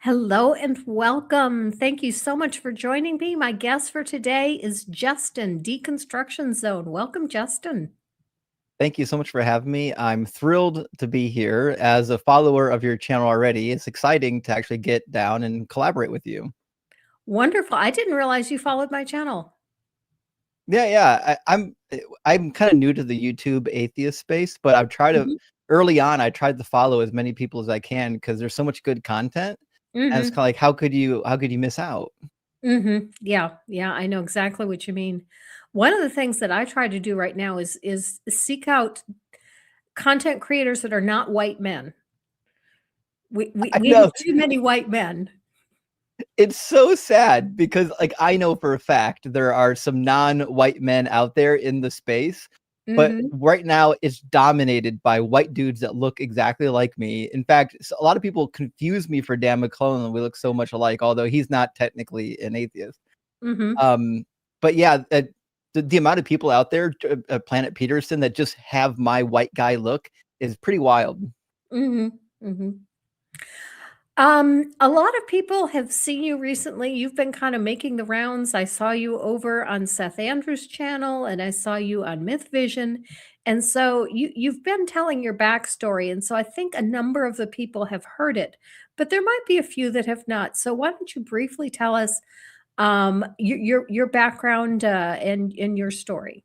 Hello and welcome. Thank you so much for joining me. My guest for today is Justin, Deconstruction Zone. Welcome, Justin. Thank you so much for having me. I'm thrilled to be here. As a follower of your channel already, it's exciting to actually get down and collaborate with you. Wonderful. I didn't realize you followed my channel. Yeah. I'm kind of new to the YouTube atheist space, but I've tried to Mhm. early on. I tried to follow as many people as I can because there's so much good content, and it's kind Mhm. of like how could you miss out? Mhm. Yeah, I know exactly what you mean. One of the things that I try to do right now is seek out content creators that are not white men. We we I we have know too many white men. it's so sad because like I know for a fact there are some non-white men out there in the space, but Mhm. right now it's dominated by white dudes that look exactly like me. In fact, a lot of people confuse me for Dan McClellan. We look so much alike, although he's not technically an atheist. Mhm. Um, but yeah, the amount of people out there, Planet Peterson, that just have my white guy look is pretty wild. Mhm. Mhm. A lot of people have seen you recently. You've been kind of making the rounds. I saw you over on Seth Andrews' channel and I saw you on Myth Vision. And so you've been telling your backstory. And so I think a number of the people have heard it, but there might be a few that have not. So why don't you briefly tell us your background and your story?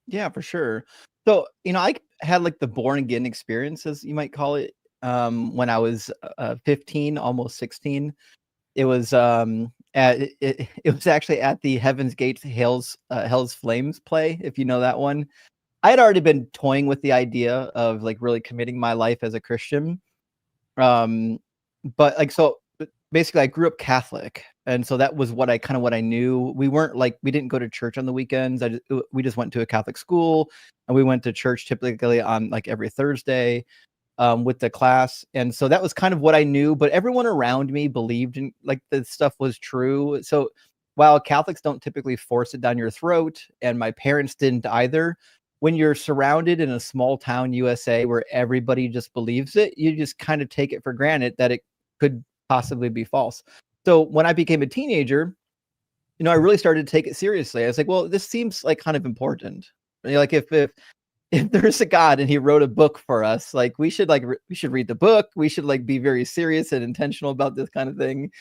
Yeah, for sure. So, I had like the born again experience, as you might call it, when I was 15, almost 16. It was it was actually at the Heaven's Gates Hell's Flames play, if you know that one. I had already been toying with the idea of like really committing my life as a Christian. Um, but like basically I grew up Catholic, and so that was what I knew. We didn't go to church on the weekends. We just went to a Catholic school, and we went to church typically on like every Thursday with the class. And so that was kind of what I knew, but everyone around me believed in like this stuff was true. So while Catholics don't typically force it down your throat, and my parents didn't either, when you're surrounded in a small town USA where everybody just believes it, you just kind of take it for granted that it could possibly be false. So when I became a teenager, I really started to take it seriously. I was like, well, this seems like kind of important. Like if there's a God and he wrote a book for us, like we should read the book. We should like be very serious and intentional about this kind of thing.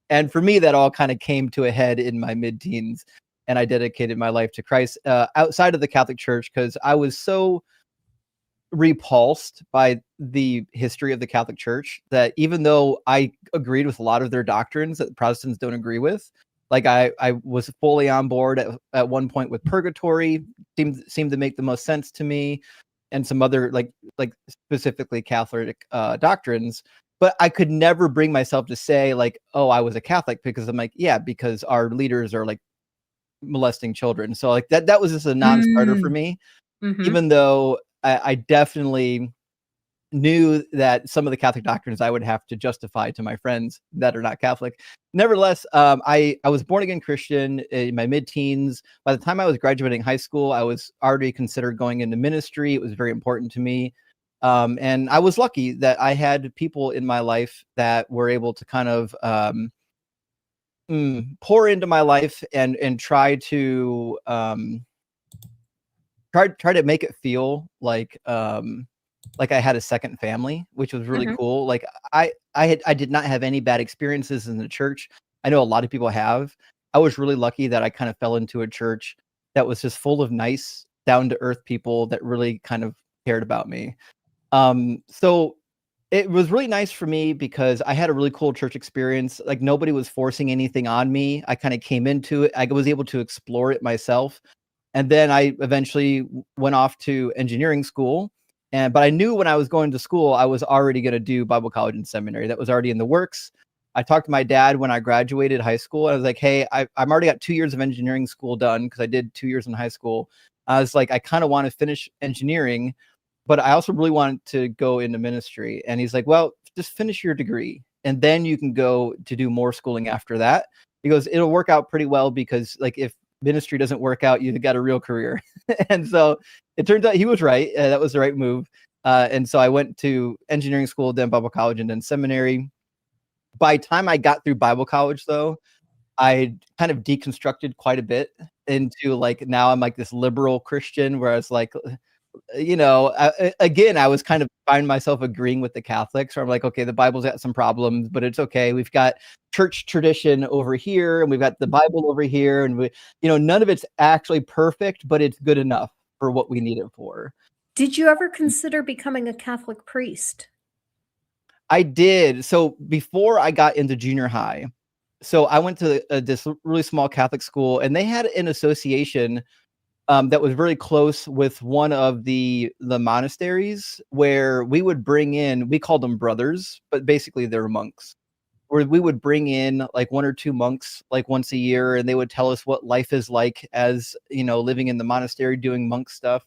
And for me, that all kind of came to a head in my mid-teens, and I dedicated my life to Christ outside of the Catholic Church because I was so repulsed by the history of the Catholic Church that even though I agreed with a lot of their doctrines that Protestants don't agree with, like I was fully on board at one point with purgatory, seemed to make the most sense to me, and some other like specifically Catholic doctrines. But I could never bring myself to say like, oh, I was a Catholic, because I'm like, yeah, because our leaders are like molesting children. So like that was just a non-starter for Mm. me, Mhm. even though I definitely knew that some of the Catholic doctrines I would have to justify to my friends that are not Catholic. Nevertheless, I was born again Christian in my mid-teens. By the time I was graduating high school, I was already considered going into ministry. It was very important to me. And I was lucky that I had people in my life that were able to kind of pour into my life and try to make it feel like I had a second family, which was really Mhm. cool. Like I did not have any bad experiences in the church. I know a lot of people have. I was really lucky that I kind of fell into a church that was just full of nice, down to earth people that really kind of cared about me. So it was really nice for me because I had a really cool church experience. Like nobody was forcing anything on me. I kind of came into it. I was able to explore it myself. And then I eventually went off to engineering school. But I knew when I was going to school, I was already going to do Bible college and seminary. That was already in the works. I talked to my dad when I graduated high school. I was like, hey, I'm already got 2 years of engineering school done because I did 2 years in high school. I was like, I kind of want to finish engineering, but I also really want to go into ministry. And he's like, well, just finish your degree and then you can go to do more schooling after that. He goes, it'll work out pretty well because like if ministry doesn't work out, you've got a real career. And so it turns out he was right. That was the right move. And so I went to engineering school, then Bible college, and then seminary. By the time I got through Bible college, though, I kind of deconstructed quite a bit into like now I'm like this liberal Christian, whereas like again, I was kind of find myself agreeing with the Catholics, where I'm like, okay, the Bible's got some problems, but it's okay. We've got church tradition over here, and we've got the Bible over here, and none of it's actually perfect, but it's good enough for what we need it for. Did you ever consider becoming a Catholic priest? I did. So before I got into junior high, so I went to this really small Catholic school, and they had an association that was very close with one of the monasteries, where we would bring in, we called them brothers, but basically they're monks, where we would bring in like 1 or 2 monks like once a year, and they would tell us what life is like as living in the monastery doing monk stuff.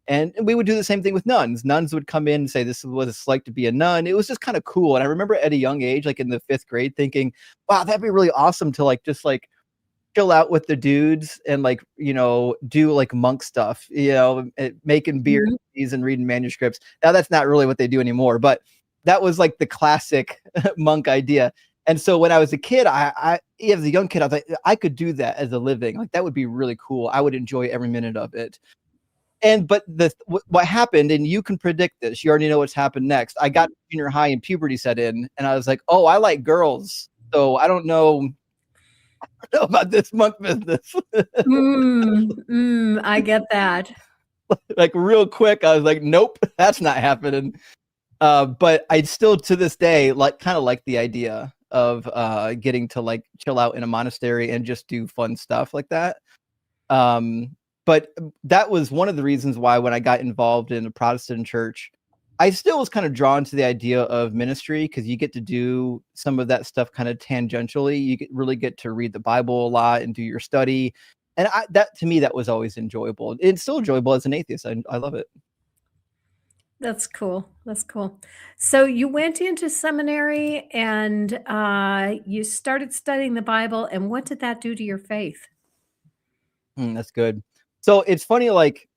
And we would do the same thing with nuns. Nuns would come in and say, this is what it's like to be a nun. It was just kind of cool. And I remember at a young age, like in the 5th grade, thinking, wow, that'd be really awesome to like just like chill out with the dudes and like do like monk stuff, making beer and reading manuscripts. Now that's not really what they do anymore, but that was like the classic monk idea. And so when I was a kid, I as a young kid, I was like, I could do that as a living. Like that would be really cool. I would enjoy every minute of it. But what happened, and you can predict this, you already know what's happened next. I got junior high and puberty set in, and I was like, oh, I like girls, so I don't know about this monk business. I get that. Like real quick, I was like, nope, that's not happening. But I still to this day kind of like the idea of getting to like chill out in a monastery and just do fun stuff like that. But that was one of the reasons why when I got involved in a Protestant church, I still was kind of drawn to the idea of ministry, because you get to do some of that stuff kind of tangentially. You really get to read the Bible a lot and do your study. And that to me, that was always enjoyable. It's still enjoyable as an atheist. I love it. That's cool. That's cool. So you went into seminary and you started studying the Bible. And what did that do to your faith? That's good. So it's funny, like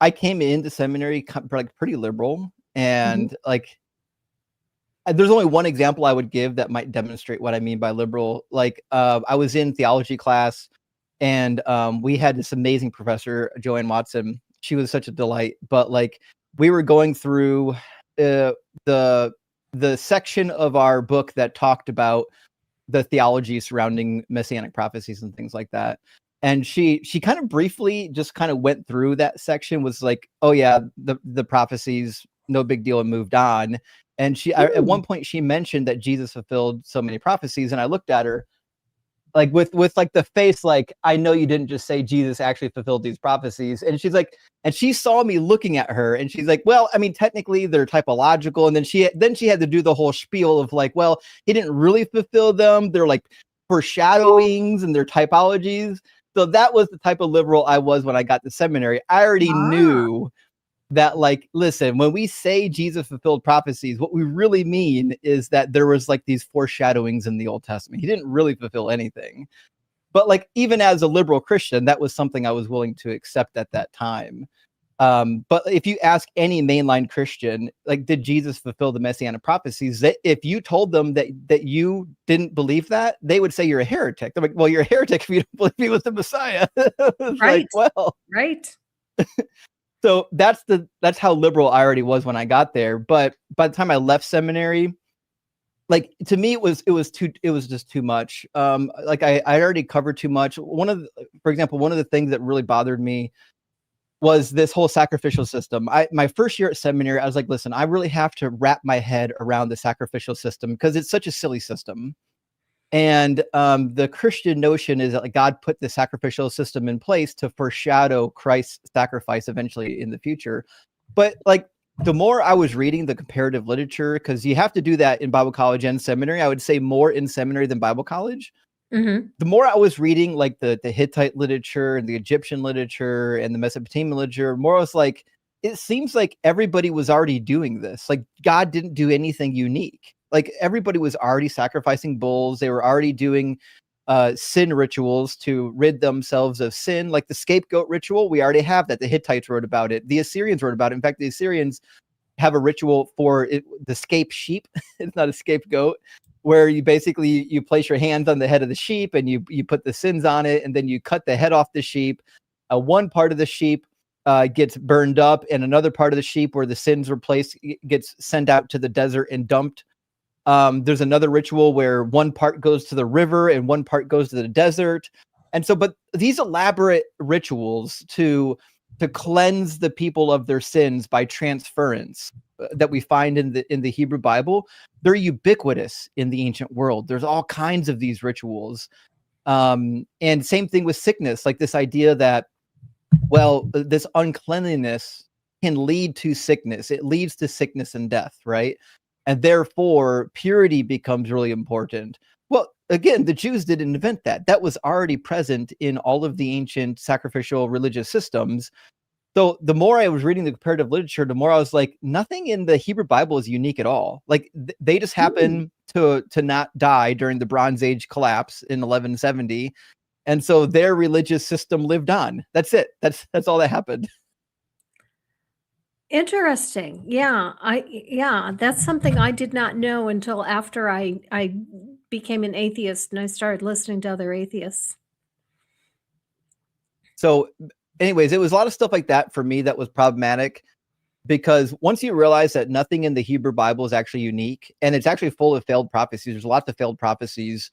I came into seminary like pretty liberal, and like there's only one example I would give that might demonstrate what I mean by liberal. Like I was in theology class, and we had this amazing professor, Joanne Watson. She was such a delight. But like we were going through the section of our book that talked about the theology surrounding messianic prophecies and things like that. And she kind of briefly just kind of went through that section, was like, oh yeah, the prophecies, no big deal, and moved on. And at one point she mentioned that Jesus fulfilled so many prophecies, and I looked at her like with like the face, like, I know you didn't just say Jesus actually fulfilled these prophecies. And she's like, and she saw me looking at her, and she's like, well, I mean, technically they're typological. And then she had to do the whole spiel of like, well, he didn't really fulfill them. They're like foreshadowings and they're typologies. So that was the type of liberal I was when I got to seminary. I already knew that, like, listen, when we say Jesus fulfilled prophecies, what we really mean is that there was like these foreshadowings in the Old Testament. He didn't really fulfill anything. But like, even as a liberal Christian, that was something I was willing to accept at that time. But if you ask any mainline Christian, like, did Jesus fulfill the messianic prophecies? That if you told them that you didn't believe that, they would say you're a heretic. They're like, well, you're a heretic if you don't believe he was the Messiah. Right. Like, well, right. So that's how liberal I already was when I got there. But by the time I left seminary, like, to me, it was just too much. Like I already covered too much. For example, one of the things that really bothered me was this whole sacrificial system. My first year at seminary, I was like, listen, I really have to wrap my head around the sacrificial system, because it's such a silly system. And the Christian notion is that like God put the sacrificial system in place to foreshadow Christ's sacrifice eventually in the future. But like, the more I was reading the comparative literature, because you have to do that in Bible college and seminary, I would say more in seminary than Bible college. The more I was reading like the Hittite literature and the Egyptian literature and the Mesopotamian literature, more I was like, it seems like everybody was already doing this. Like, God didn't do anything unique. Like, everybody was already sacrificing bulls. They were already doing sin rituals to rid themselves of sin. Like the scapegoat ritual, we already have that. The Hittites wrote about it. The Assyrians wrote about it. In fact, the Assyrians have a ritual for it, the scape sheep. It's not a scapegoat. where you basically you place your hands on the head of the sheep and you put the sins on it, and then you cut the head off the sheep. One part of the sheep gets burned up, and another part of the sheep where the sins were placed gets sent out to the desert and dumped. There's another ritual where one part goes to the river and one part goes to the desert. And so, but these elaborate rituals to cleanse the people of their sins by transference that we find in the Hebrew Bible, they're ubiquitous in the ancient world. There's all kinds of these rituals. And same thing with sickness, like this idea that, well, this uncleanliness can lead to sickness. It leads to sickness and death, right? And therefore, purity becomes really important. Well, again, the Jews didn't invent that. That was already present in all of the ancient sacrificial religious systems. So the more I was reading the comparative literature, the more I was like, nothing in the Hebrew Bible is unique at all. Like they just happen to not die during the Bronze Age collapse in 1170. And so their religious system lived on. That's it. That's all that happened. Interesting. Yeah, that's something I did not know until after I became an atheist and I started listening to other atheists. So anyways, it was a lot of stuff like that for me that was problematic, because once you realize that nothing in the Hebrew Bible is actually unique, and it's actually full of failed prophecies, there's lots of failed prophecies,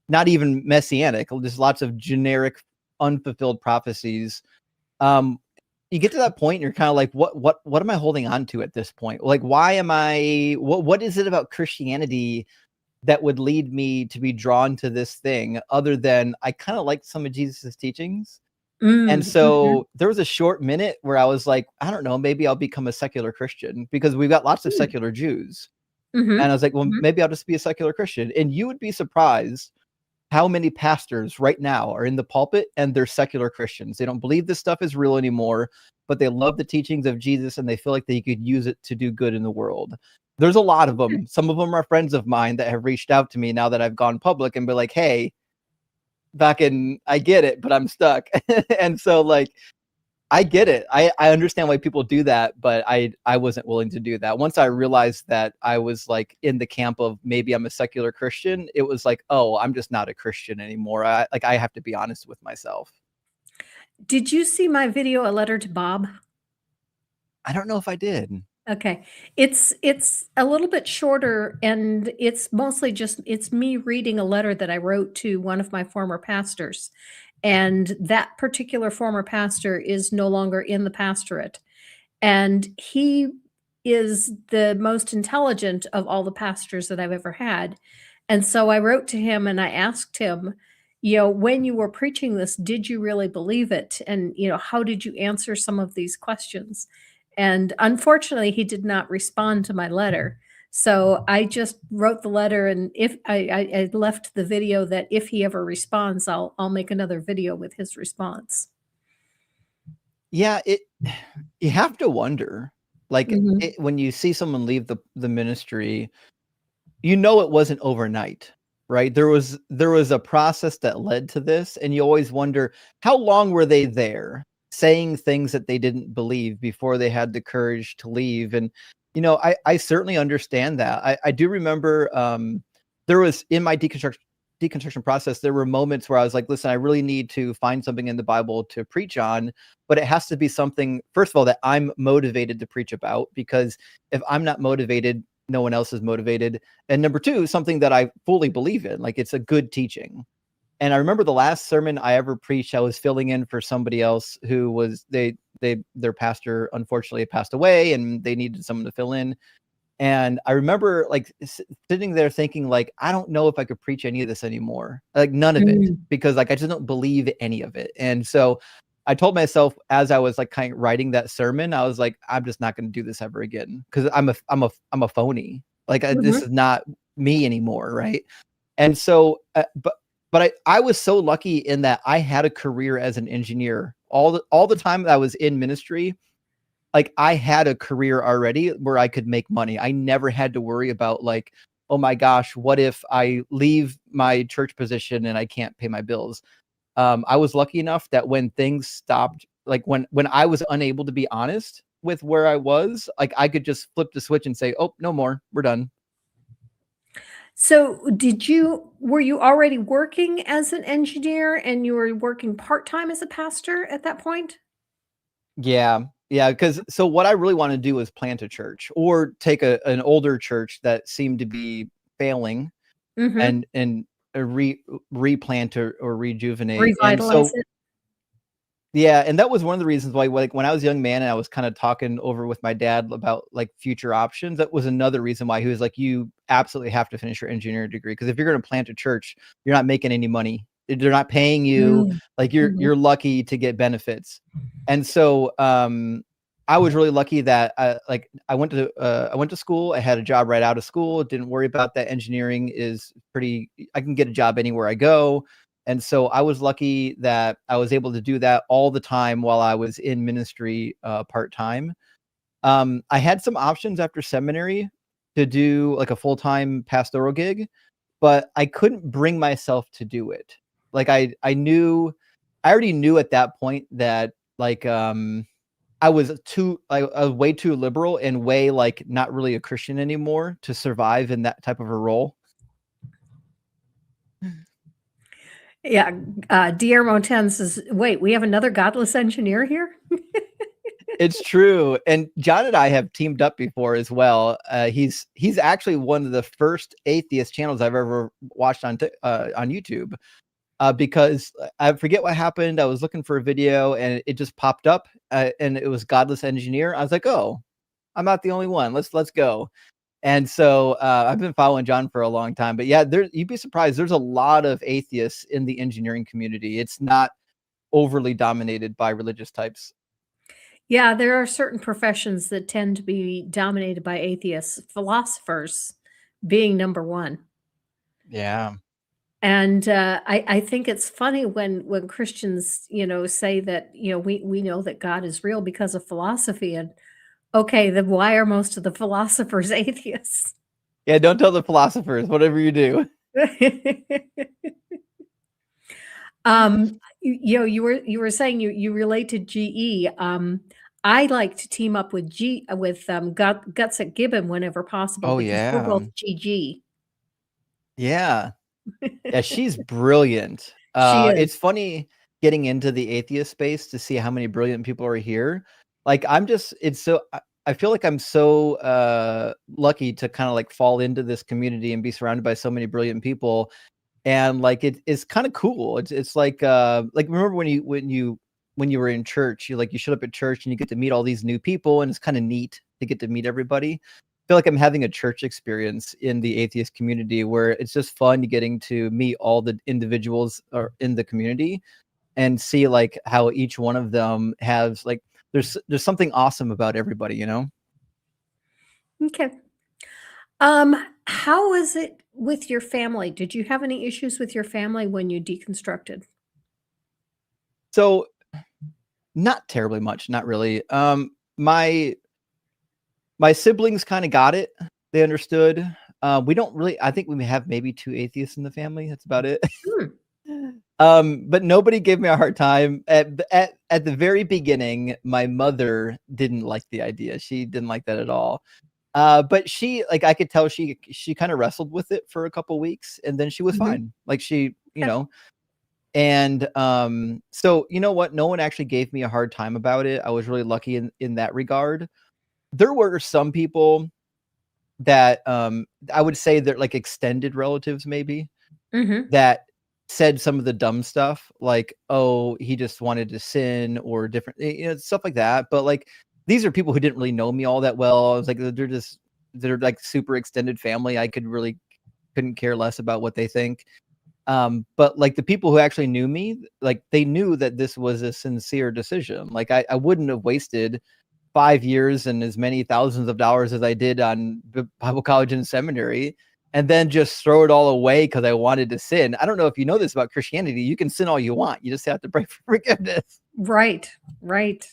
not even messianic, just lots of generic unfulfilled prophecies. You get to that point and you're kind of like, what am I holding on to at this point? Like, why am I, what is it about Christianity that would lead me to be drawn to this thing other than I kind of like some of Jesus's teachings? And Mhm. so there was a short minute where I was like, I don't know, maybe I'll become a secular Christian, because we've got lots of Mm. secular Jews. And I Mhm. was like, well, Mhm. maybe I'll just be a secular Christian. And you would be surprised how many pastors right now are in the pulpit and they're secular Christians. They don't believe this stuff is real anymore, but they love the teachings of Jesus and they feel like they could use it to do good in the world. There's a lot of them. Some of them are friends of mine that have reached out to me now that I've gone public and be like, hey, I get it, but I'm stuck. And so like, I get it. I understand why people do that, but I wasn't willing to do that. Once I realized that I was like in the camp of maybe I'm a secular Christian, it was like, oh, I'm just not a Christian anymore. I have to be honest with myself. Did you see my video, A Letter to Bob? I don't know if I did. Okay. It's a little bit shorter and it's mostly just it's me reading a letter that I wrote to one of my former pastors. And that particular former pastor is no longer in the pastorate. And he is the most intelligent of all the pastors that I've ever had. And so I wrote to him and I asked him, when you were preaching this, did you really believe it? And, how did you answer some of these questions? And unfortunately, he did not respond to my letter. So I just wrote the letter, and if I left the video that if he ever responds, I'll make another video with his response. Yeah, it you have to wonder, like Mhm. when you see someone leave the ministry, you know it wasn't overnight, right? There was a process that led to this, and you always wonder, how long were they there saying things that they didn't believe before they had the courage to leave? And I certainly understand that. I do remember, there was in my deconstruction process, there were moments where I was like, listen, I really need to find something in the Bible to preach on, but it has to be something, first of all, that I'm motivated to preach about, because if I'm not motivated, no one else is motivated. And number two, something that I fully believe in, like it's a good teaching. And I remember the last sermon I ever preached, I was filling in for somebody else who was their pastor unfortunately passed away and they needed someone to fill in. And I remember like sitting there thinking like, I don't know if I could preach any of this anymore. Like none of it, Mm. because like I just don't believe any of it. And so I told myself as I was like kind of writing that sermon, I was like, I'm just not going to do this ever again, because I'm a phony. Like this Mhm. is not me anymore, right? And so, but I was so lucky in that I had a career as an engineer all the time that I was in ministry. Like I had a career already where I could make money. I never had to worry about like, oh my gosh, what if I leave my church position and I can't pay my bills? I was lucky enough that when things stopped, like when I was unable to be honest with where I was, like I could just flip the switch and say, oh, no more, we're done. So were you already working as an engineer and you were working part-time as a pastor at that point? Yeah. Yeah, because so what I really wanna do is plant a church or take an older church that seemed to be failing Mhm. and replant or rejuvenate, and Revitalize so it? yeah, and that was one of the reasons why, like, when I was a young man and I was kinda talking over with my dad about, like, future options, that was another reason why he was like, "You absolutely have to finish your engineering degree, because if you're gonna plant a church, you're not making any money. They're not paying you, Mm. like, Mhm. you're lucky to get benefits." And so, I was really lucky that, like, I went to school, I had a job right out of school, didn't worry about that. Engineering is pretty I can get a job anywhere I go, and so I was lucky that I was able to do that all the time while I was in ministry, part-time. I had some options after seminary to do, like, a full-time pastoral gig, but I couldn't bring myself to do it. Like, I already knew at that point that, like, I was way too liberal and way, like, not really a Christian anymore to survive in that type of a role. Yeah, Guillermo 10 says, "Wait, we have another godless engineer here?" It's true, and John and I have teamed up before as well. He's actually one of the first atheist channels I've ever watched on YouTube, because I forget what happened. I was looking for a video and it just popped up, and it was Godless Engineer. I was like, "Oh, I'm not the only one. Let's go." And so, I've been following John for a long time, but yeah, you'd be surprised. There's a lot of atheists in the engineering community. It's not overly dominated by religious types. Yeah, there are certain professions that tend to be dominated by atheists, philosophers being number 1. Yeah. And, I think it's funny when Christians, say that, we know that God is real because of philosophy, and, okay, then why are most of the philosophers atheists? Yeah, don't tell the philosophers, whatever you do. You were saying you relate to GE. I like to team up with Guts at Gibbon whenever possible Oh, because we're yeah. both GG. Yeah. Yeah, she's brilliant. She is. It's funny getting into the atheist space to see how many brilliant people are here. Like, I'm just it's so I feel like I'm so, lucky to kinda, like, fall into this community and be surrounded by so many brilliant people, and, like, it's kinda cool. It's like, remember when you were in church, you showed up at church and you get to meet all these new people, and it's kinda neat to get to meet everybody. I feel like I'm having a church experience in the atheist community where it's just fun getting to meet all the individuals or in the community and see, like, how each one of them has, like there's something awesome about everybody, you know? Okay. How is it with your family? Did you have any issues with your family when you deconstructed? So, not terribly much, not really. My siblings kinda got it. They understood. We don't really I think we have maybe 2 atheists in the family, that's about it. Hmm, But nobody gave me a hard time. At the very beginning, my mother didn't like the idea. She didn't like that at all. But I could tell she kinda wrestled with it for a couple weeks, and then she was mhm, fine. Like, okay, and, so, you know what? No one actually gave me a hard time about it. I was really lucky in that regard. There were some people that, I would say they're, like, extended relatives maybe, mhm, that said some of the dumb stuff, like, "Oh, he just wanted to sin," or different stuff like that, but, like, these are people who didn't really know me all that well. I was like, they're, like, super extended family. I couldn't care less about what they think. But, like, the people who actually knew me, like, they knew that this was a sincere decision. Like, I wouldn't have wasted 5 years and as many thousands of dollars as I did on Bible college and seminary, and then just throw it all away because I wanted to sin. I don't know if you know this about Christianity, you can sin all you want, you just have to pray for forgiveness. right, right.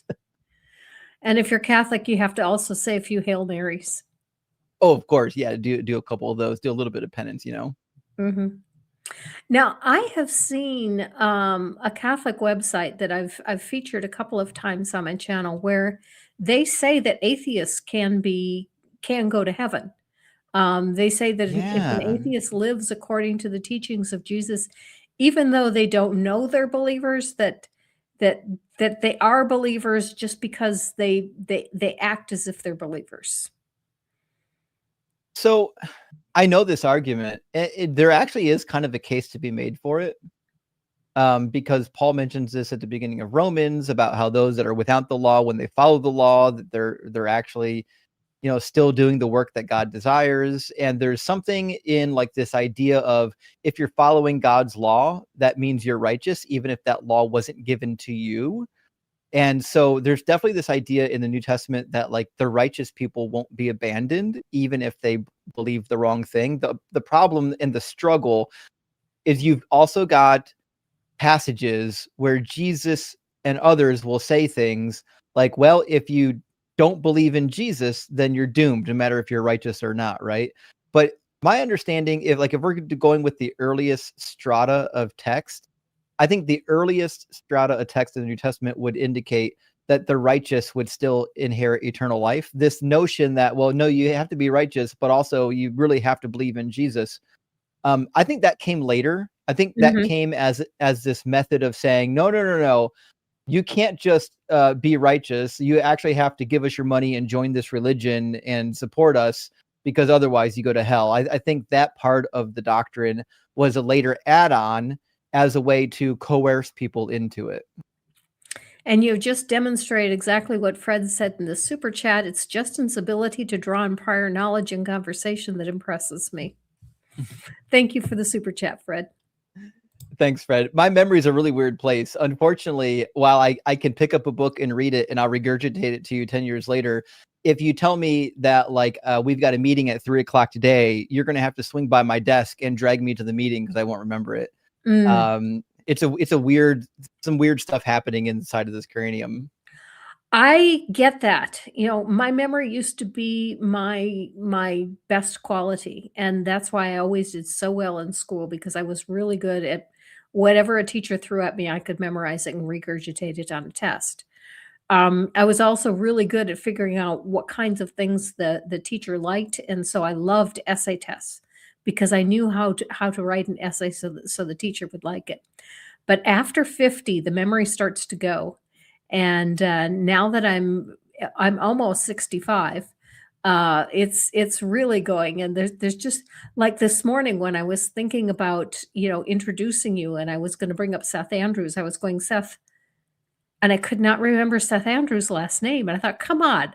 And if you're Catholic, you have to also say a few Hail Marys. Oh, of course, yeah, do a couple of those, do a little bit of penance, you know? Mhm. Now, I have seen, a Catholic website that I've featured a couple of times on my channel where they say that atheists can go to heaven. They say that if an Yeah. atheist lives according to the teachings of Jesus, even though they don't know they're believers, that that they are believers just because they act as if they're believers. So I know this argument. There actually is kind of a case to be made for it, because Paul mentions this at the beginning of Romans about how those that are without the law, when they follow the law, that they're actually, still doing the work that God desires. And there's something in like this idea of, if you're following God's law, that means you're righteous, even if that law wasn't given to you. And so there's definitely this idea in the New Testament that like the righteous people won't be abandoned, even if they believe the wrong thing. The problem and the struggle is you've also got passages where Jesus and others will say things like, well, if you don't believe in Jesus, then you're doomed, no matter if you're righteous or not, right? But my understanding, if we're going with the earliest strata of text, I think the earliest strata of text in the New Testament would indicate that the righteous would still inherit eternal life. This notion that, well, no, you have to be righteous, but also you really have to believe in Jesus. I think that came later. I think that Mhm. came as this method of saying, no, no, no, no, you can't just be righteous. You actually have to give us your money and join this religion and support us, because otherwise you go to hell. I think that part of the doctrine was a later add-on as a way to coerce people into it. And you've just demonstrated exactly what Fred said in the super chat. It's Justin's ability to draw on prior knowledge and conversation that impresses me. Thank you for the super chat, Fred. Thanks, Fred. My memory is a really weird place. Unfortunately, while I can pick up a book and read it and I'll regurgitate it to you 10 years later, if you tell me that we've got a meeting at 3 o'clock today, you're going to have to swing by my desk and drag me to the meeting because I won't remember it. Mm. It's a weird, some weird stuff happening inside of this cranium. I get that. You know, my memory used to be my best quality, and that's why I always did so well in school because I was really good at whatever a teacher threw at me, I could memorize it and regurgitate it on a test. I was also really good at figuring out what kinds of things the teacher liked, and so I loved essay tests because I knew how to write an essay so the teacher would like it. But after 50, the memory starts to go, and now that I'm almost 65, it's really going. And there's just like this morning when I was thinking about introducing you, and I was going to bring up Seth Andrews. I was going Seth, and I could not remember Seth Andrews' last name, and I thought, "Come on."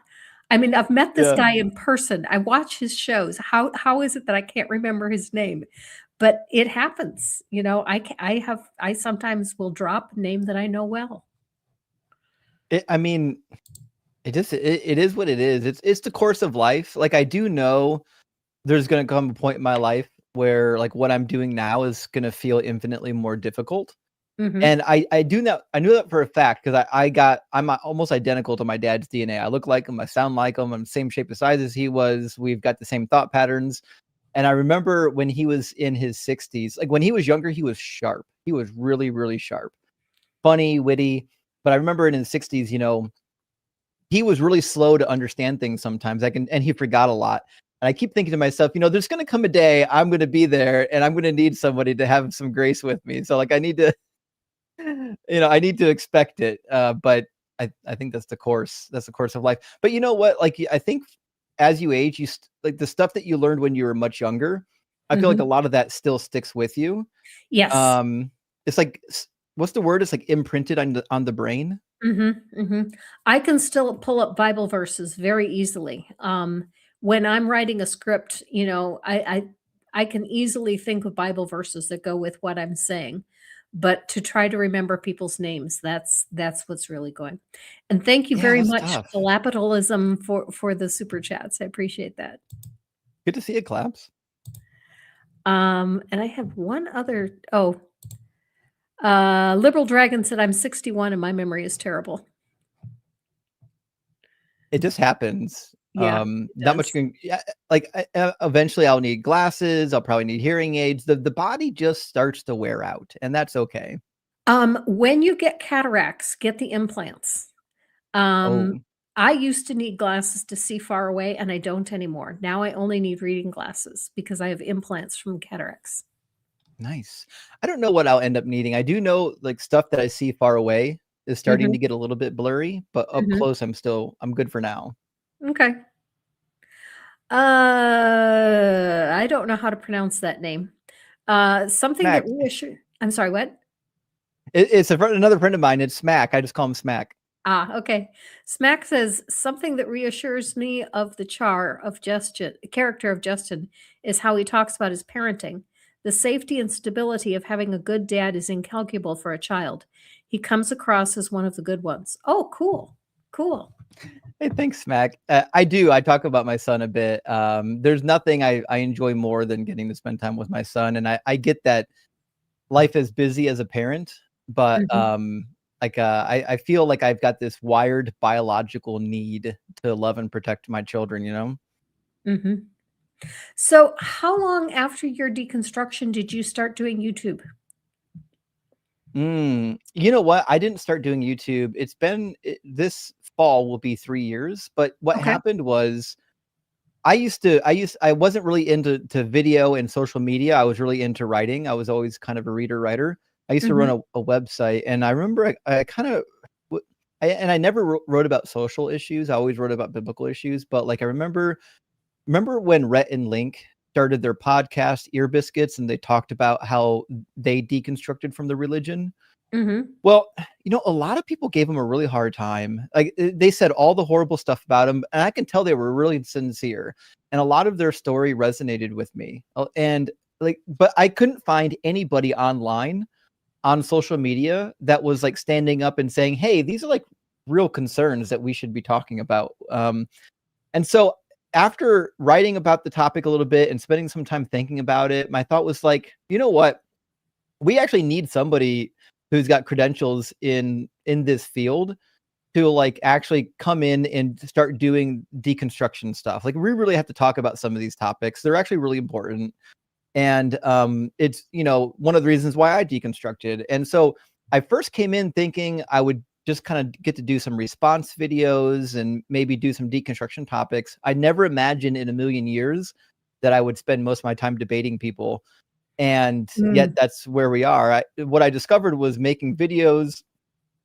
I mean, I've met this Yeah. guy in person. I watch his shows. How is it that I can't remember his name? But it happens, I sometimes will drop a name that I know well. I mean, it is what it is. It's the course of life. Like, I do know there's going to come a point in my life where like what I'm doing now is going to feel infinitely more difficult. Mhm. And I do know, I knew that for a fact, because I'm almost identical to my dad's DNA. I look like him, I sound like him, I'm the same shape and size as he was. We've got the same thought patterns. And I remember when he was in his 60s, like when he was younger, he was sharp. He was really, really sharp, funny, witty. But I remember in his 60s, he was really slow to understand things sometimes. And he forgot a lot. And I keep thinking to myself, there's going to come a day I'm going to be there and I'm going to need somebody to have some grace with me. So like I need to, I need to expect it. But I think that's the course of life. But you know what? Like, I think as you age, like the stuff that you learned when you were much younger, I feel like a Mhm. lot of that still sticks with you. Yes. Um, it's like, what's the word? It's like imprinted on the brain. Mhm, mhm. I can still pull up Bible verses very easily. When I'm writing a script, I can easily think of Bible verses that go with what I'm saying. But to try to remember people's names, that's what's really going. And thank you Yeah, very that's much, tough. Capitalism, for the super chats. I appreciate that. Good to see it, Claps. And I have one other. Oh, Liberal Dragon said I'm 61 and my memory is terrible. It just happens. Yeah, it Not much does. can, yeah, like eventually I'll need glasses. I'll probably need hearing aids. The body just starts to wear out, and that's okay. When you get cataracts, get the implants. Um, Oh. I used to need glasses to see far away, and I don't anymore. Now I only need reading glasses because I have implants from cataracts. Nice. I don't know what I'll end up needing. I do know like stuff that I see far away is starting to Mhm, get a little bit blurry, but up mhm. close I'm good for now. Okay. I don't know how to pronounce that name. Something that Smack. I'm sorry, what? It's another friend of mine. It's Smack. I just call him Smack. Ah, okay. Smack says something that reassures me of the character of Justin is how he talks about his parenting. The safety and stability of having a good dad is incalculable for a child. He comes across as one of the good ones. Oh, cool. Cool. Hey, thanks, Smack. I do. I talk about my son a bit. There's nothing I enjoy more than getting to spend time with my son, and I get that life is busy as a parent, but Mhm, I feel like I've got this wired biological need to love and protect my children. You know. mhm. So, how long after your deconstruction did you start doing YouTube? You know what? I didn't start doing YouTube. This fall will be 3 years. But what Okay. happened was I wasn't really into video and social media. I was really into writing. I was always kind of a reader writer. I used to run Mhm, a website, and I remember I kind of I never wrote about social issues. I always wrote about biblical issues. But like I remember when Rhett and Link started their podcast Ear Biscuits, and they talked about how they deconstructed from the religion. mhm, Well, a lot of people gave him a really hard time. Like, they said all the horrible stuff about him, and I can tell they were really sincere. And a lot of their story resonated with me. And like, but I couldn't find anybody online on social media that was like standing up and saying, "Hey, these are like real concerns that we should be talking about." And so after writing about the topic a little bit and spending some time thinking about it, my thought was like, you know what? We actually need somebody who's got credentials in this field to like actually come in and start doing deconstruction stuff. Like we really have to talk about some of these topics. They're actually really important. And it's one of the reasons why I deconstructed. And so I first came in thinking I would just kind of get to do some response videos and maybe do some deconstruction topics. I never imagined in a million years that I would spend most of my time debating people, and yet mm. that's where we are. What I discovered was making videos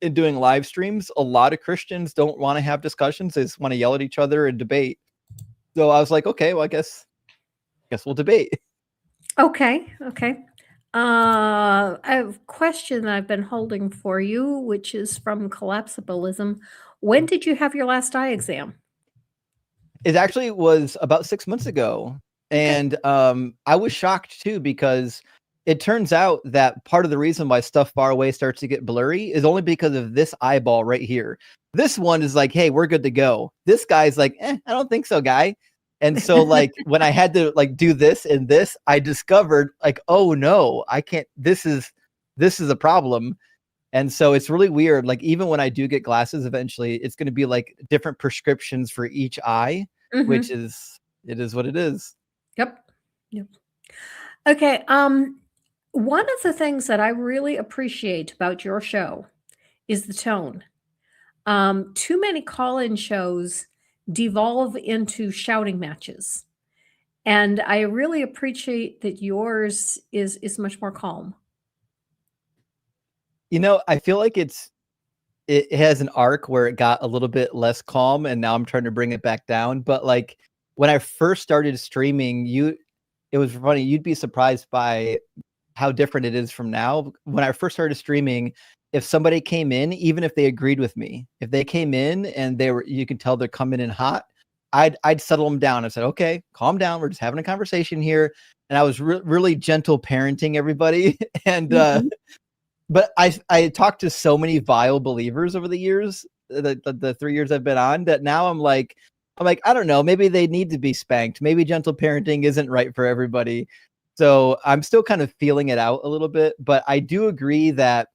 and doing live streams. A lot of Christians don't want to have discussions; they just want to yell at each other and debate. So I was like, okay, well, I guess we'll debate. Okay, okay. I have a question that I've been holding for you, which is from collapsibilism. When did you have your last eye exam? It actually was about 6 months ago, Okay. and I was shocked too because it turns out that part of the reason why stuff far away starts to get blurry is only because of this eyeball right here. This one is like, "Hey, we're good to go." This guy's like, I don't think so, guy." And so, like, when I had to like do this and this, I discovered like, "Oh no, I can't. This is a problem." And so it's really weird. Like even when I do get glasses eventually, it's going to be like different prescriptions for each eye, which Mhm. is it is what it is. Yep. Yep. Okay, one of the things that I really appreciate about your show is the tone. Too many call-in shows devolve into shouting matches, and I really appreciate that yours is much more calm. I feel like it has an arc where it got a little bit less calm and now I'm trying to bring it back down. But like when I first started streaming, it was funny, you'd be surprised by how different it is from now. When I first started streaming, if somebody came in, even if they agreed with me, if they came in and you could tell they're coming in hot, I'd settle them down. I said, "Okay, calm down. We're just having a conversation here." And I was really gentle parenting everybody. And Mhm. but I talked to so many vile believers over the years, the 3 years I've been on, that now I'm like, I don't know, maybe they need to be spanked. Maybe gentle parenting isn't right for everybody. So I'm still kind of feeling it out a little bit, but I do agree that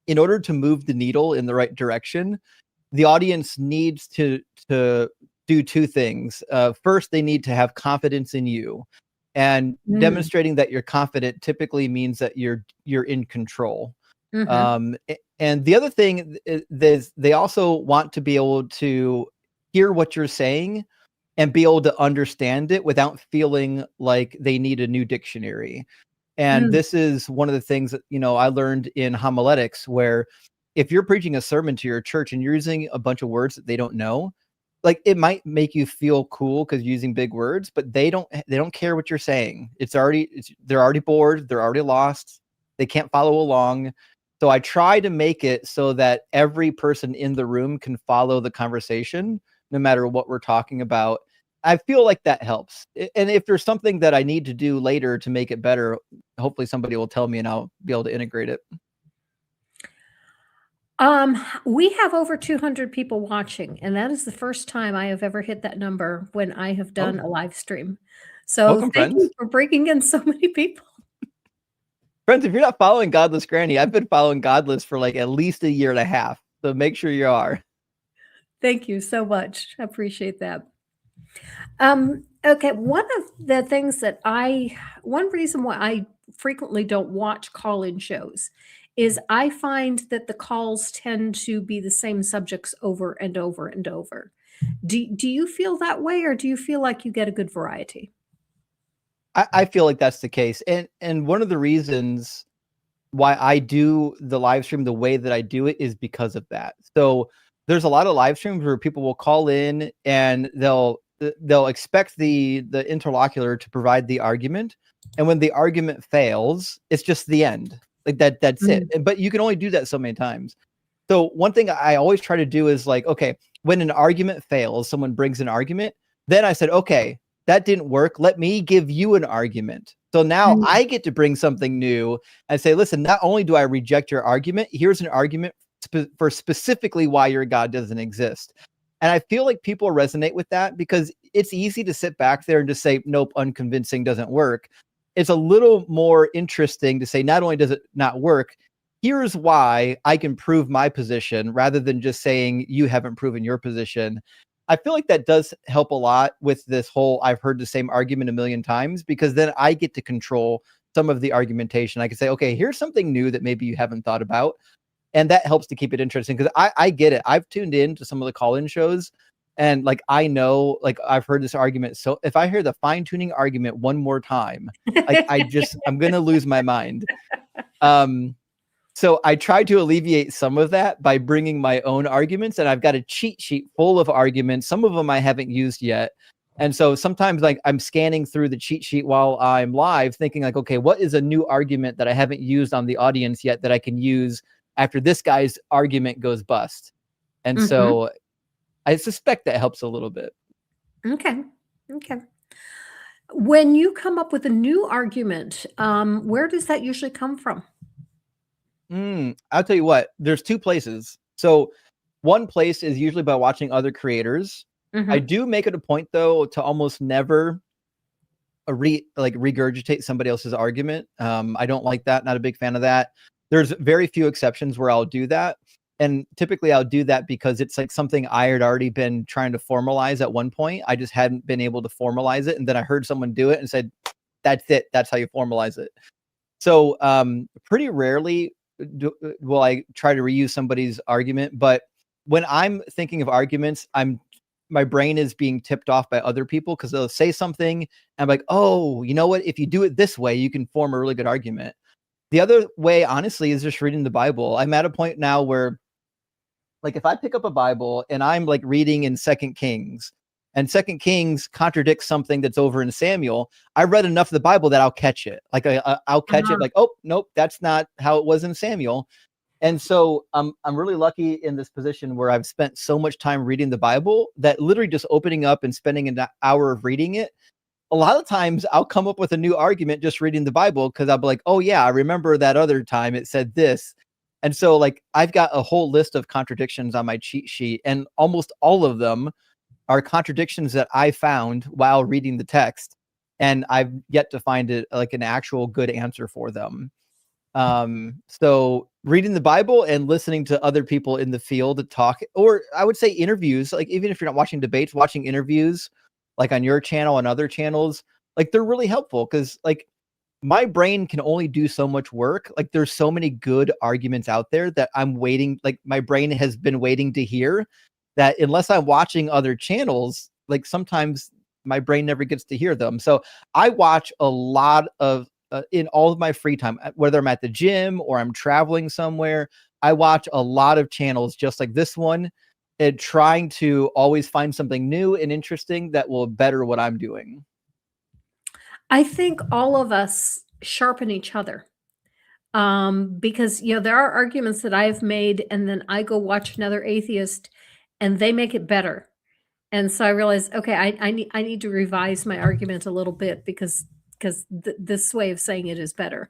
in order to move the needle in the right direction, the audience needs to do two things. First, they need to have confidence in you, and Mm. demonstrating that you're confident typically means that you're in control. Mhm. Um, And the other thing is they also want to be able to hear what you're saying and be able to understand it without feeling like they need a new dictionary. And Mm, this is one of the things that, I learned in homiletics, where if you're preaching a sermon to your church and you're using a bunch of words that they don't know, like it might make you feel cool because you're using big words, but they don't care what you're saying. They're already bored, they're already lost, they can't follow along. So I try to make it so that every person in the room can follow the conversation, no matter what we're talking about. I feel like that helps. And if there's something that I need to do later to make it better, hopefully somebody will tell me and I'll be able to integrate it. we have over 200 people watching, and that is the first time I have ever hit that number when I have done Oh, a live stream. So welcome, thank you friends. for bringing in so many people. Friends, if you're not following Godless Granny, I've been following Godless for like at least a year and a half. So make sure you are. Thank you so much. I appreciate that. Okay, one reason why I frequently don't watch call-in shows is I find that the calls tend to be the same subjects over and over and over. Do you feel that way, or do you feel like you get a good variety? I feel like that's the case. And one of the reasons why I do the live stream the way that I do it is because of that. So there's a lot of live streams where people will call in and they'll expect the interlocutor to provide the argument, and when the argument fails, it's just the end. Like that's it. Mm. But you can only do that so many times. So one thing I always try to do is like, okay, when an argument fails, someone brings an argument, then I said, okay, that didn't work. Let me give you an argument. So now Mm. I get to bring something new and say, listen, not only do I reject your argument, here's an argument for specifically why your God doesn't exist. And I feel like people resonate with that because it's easy to sit back there and just say, nope, unconvincing, doesn't work. It's a little more interesting to say, not only does it not work, here's why I can prove my position rather than just saying you haven't proven your position. I feel like that does help a lot with this whole I've heard the same argument a million times, because then I get to control some of the argumentation. I can say, okay, here's something new that maybe you haven't thought about. And that helps to keep it interesting because I get it. I've tuned in to some of the call-in shows and like I know, like I've heard this argument. So if I hear the fine-tuning argument one more time, like I'm gonna lose my mind. Um, so I try to alleviate some of that by bringing my own arguments, and I've got a cheat sheet full of arguments. Some of them I haven't used yet. And so sometimes like I'm scanning through the cheat sheet while I'm live thinking like, okay, what is a new argument that I haven't used on the audience yet that I can use after this guy's argument goes bust? And Mhm. so I suspect that helps a little bit. Okay. Okay. When you come up with a new argument, where does that usually come from? I'll tell you what, there's two places. So one place is usually by watching other creators. I Mhm. do make it a point though to almost never regurgitate somebody else's argument. I don't like that. Not a big fan of that. There's very few exceptions where I'll do that. And typically I'll do that because it's like something I had already been trying to formalize at one point. I just hadn't been able to formalize it. And then I heard someone do it and said, that's it. That's how you formalize it. So pretty rarely will I try to reuse somebody's argument, but when I'm thinking of arguments, my brain is being tipped off by other people because they'll say something and I'm like, oh, you know what? If you do it this way, you can form a really good argument. The other way, honestly, is just reading the Bible. I'm at a point now where, like, if I pick up a Bible and I'm like reading in Second Kings, and Second Kings contradicts something that's over in Samuel, I read enough of the Bible that I'll catch it. Like I'll catch it. Uh-huh. Like, oh nope, that's not how it was in Samuel. And so I'm really lucky in this position where I've spent so much time reading the Bible that literally just opening up and spending an hour of reading it. A lot of times I'll come up with a new argument just reading the Bible because I'll be like, oh yeah, I remember that other time it said this. And so like I've got a whole list of contradictions on my cheat sheet, and almost all of them are contradictions that I found while reading the text. And I've yet to find it like an actual good answer for them. So reading the Bible and listening to other people in the field talk, or I would say interviews, like even if you're not watching debates, watching interviews like on your channel and other channels, like they're really helpful because like my brain can only do so much work. Like there's so many good arguments out there that I'm waiting, like my brain has been waiting to hear, that unless I'm watching other channels, like sometimes my brain never gets to hear them. So I watch a lot of in all of my free time, whether I'm at the gym or I'm traveling somewhere, I watch a lot of channels just like this one, and trying to always find something new and interesting that will better what I'm doing. I think all of us sharpen each other. Because, there are arguments that I've made, and then I go watch another atheist, and they make it better. And so I realized, okay, I need to revise my argument a little bit because this way of saying it is better.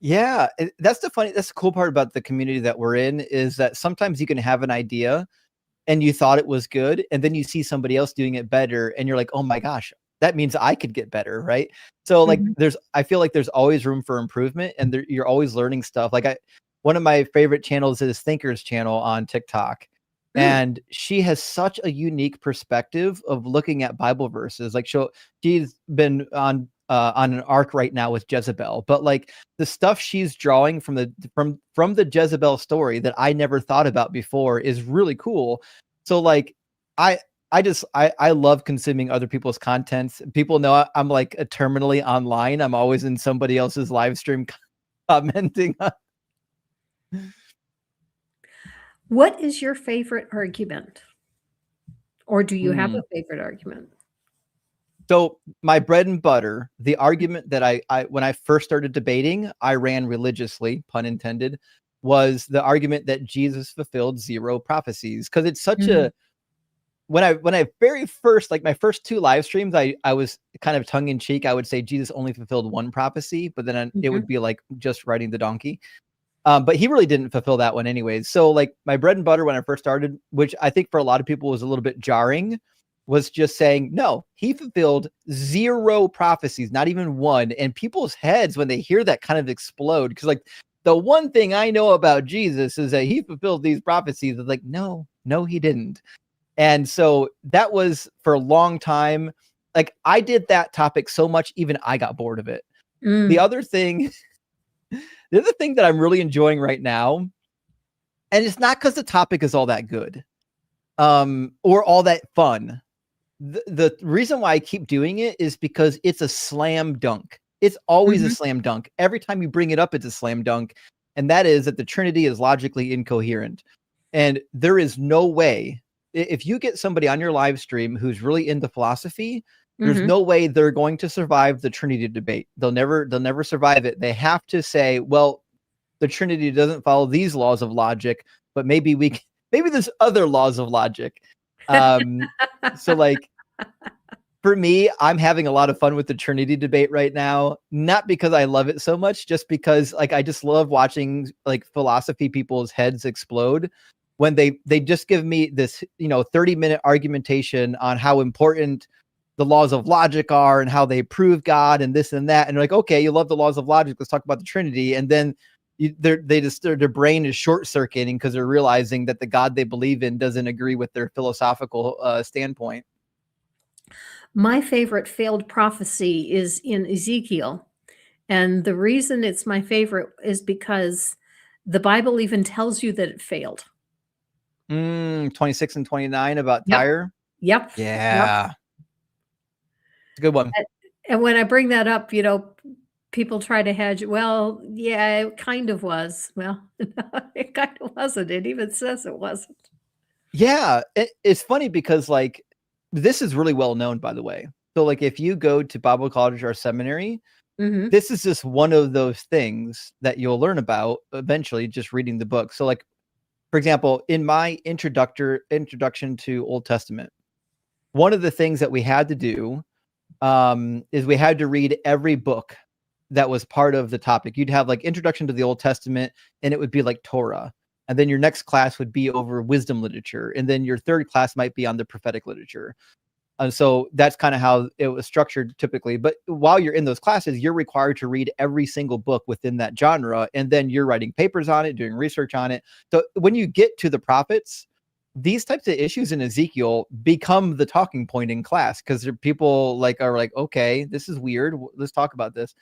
Yeah, that's the cool part about the community that we're in, is that sometimes you can have an idea and you thought it was good, and then you see somebody else doing it better and you're like, "Oh my gosh, that means I could get better," right? So like Mhm. I feel like there's always room for improvement, and you're always learning stuff. Like one of my favorite channels is Thinker's channel on TikTok. Mm, And she has such a unique perspective of looking at Bible verses. Like she's been on an arc right now with Jezebel, but like the stuff she's drawing from the Jezebel story that I never thought about before is really cool. So like I I love consuming other people's content. People know I'm like terminally online. I'm always in somebody else's live stream commenting. what is your favorite argument? Or do you have Hmm. a favorite argument? So my bread and butter, the argument that I when I first started debating, I ran religiously, pun intended, was the argument that Jesus fulfilled 0 prophecies. Because it's such Mm, a when I very first, like my first 2 live streams, I was kind of tongue in cheek. I would say Jesus only fulfilled 1 prophecy, but then it would mhm, be like just riding the donkey. But he really didn't fulfill that one anyways. So like my bread and butter when I first started, which I think for a lot of people was a little bit jarring, was just saying, no, he fulfilled 0 prophecies, not even 1. And people's heads, when they hear that, kind of explode. Because like the one thing I know about Jesus is that he fulfilled these prophecies. It's like, no, he didn't. And so that was for a long time. Like I did that topic so much, even I got bored of it. The mm, other thing, the other thing that I'm really enjoying right now, and it's not because the topic is all that good, or all that fun. The reason why I keep doing it is because it's a slam dunk. It's always a mhm. slam dunk. Every time you bring it up, it's a slam dunk. And that is that the Trinity is logically incoherent. And there is no way, if you get somebody on your live stream who's really into philosophy, there's Mhm. no way they're going to survive the Trinity debate. They'll never survive it. They have to say, well, the Trinity doesn't follow these laws of logic, but maybe there's other laws of logic. Um, so like for me, I'm having a lot of fun with the Trinity debate right now, not because I love it so much, just because like I just love watching like philosophy people's heads explode when they just give me this, 30-minute argumentation on how important the laws of logic are and how they prove God and this and that. And like, okay, you love the laws of logic, let's talk about the Trinity. And then their brain is short circuiting because they're realizing that the God they believe in doesn't agree with their philosophical standpoint. My favorite failed prophecy is in Ezekiel, and the reason it's my favorite is because the Bible even tells you that it failed. 26 and 29 about Yep, Tyre. yep, yep. Yeah, it's a good one. And when I bring that up, people try to hedge, "Well, yeah, it kind of was." Well, it kind of wasn't. It even says it wasn't. Yeah, it's funny because like this is really well known, by the way. So like if you go to Bible college or seminary, Mhm, this is just one of those things that you'll learn about eventually just reading the book. So like for example, in my introduction to Old Testament, one of the things that we had to do is we had to read every book that was part of the topic. You'd have like introduction to the Old Testament, and it would be like Torah. And then your next class would be over wisdom literature. And then your third class might be on the prophetic literature. And so that's kind of how it was structured typically. But while you're in those classes, you're required to read every single book within that genre. And then you're writing papers on it, doing research on it. So when you get to the prophets, these types of issues in Ezekiel become the talking point in class because people like are like, okay, this is weird. Let's talk about this.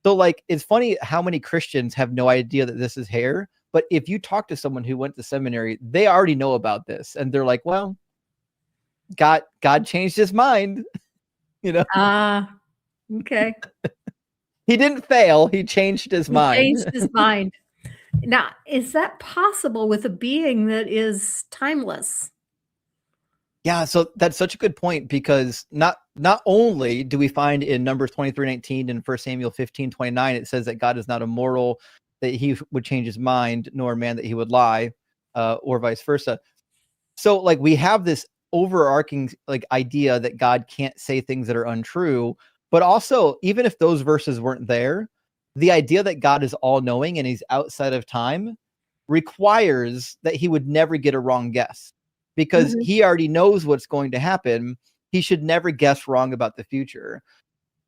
So like, it's funny how many Christians have no idea that this is hair. But if you talk to someone who went to seminary, they already know about this. And they're like, well, God changed his mind. Ah, okay. He didn't fail. He changed his He changed mind. his mind. Now, is that possible with a being that is timeless? Yeah, so that's such a good point, because not only do we find in Numbers 23:19 and 1 Samuel 15:29, it says that God is not immortal, that he would change his mind, nor a man that he would lie, or vice versa. So like, we have this overarching like idea that God can't say things that are untrue, but also, even if those verses weren't there, the idea that God is all knowing and he's outside of time requires that he would never get a wrong guess, because Mhm, he already knows what's going to happen. He should never guess wrong about the future.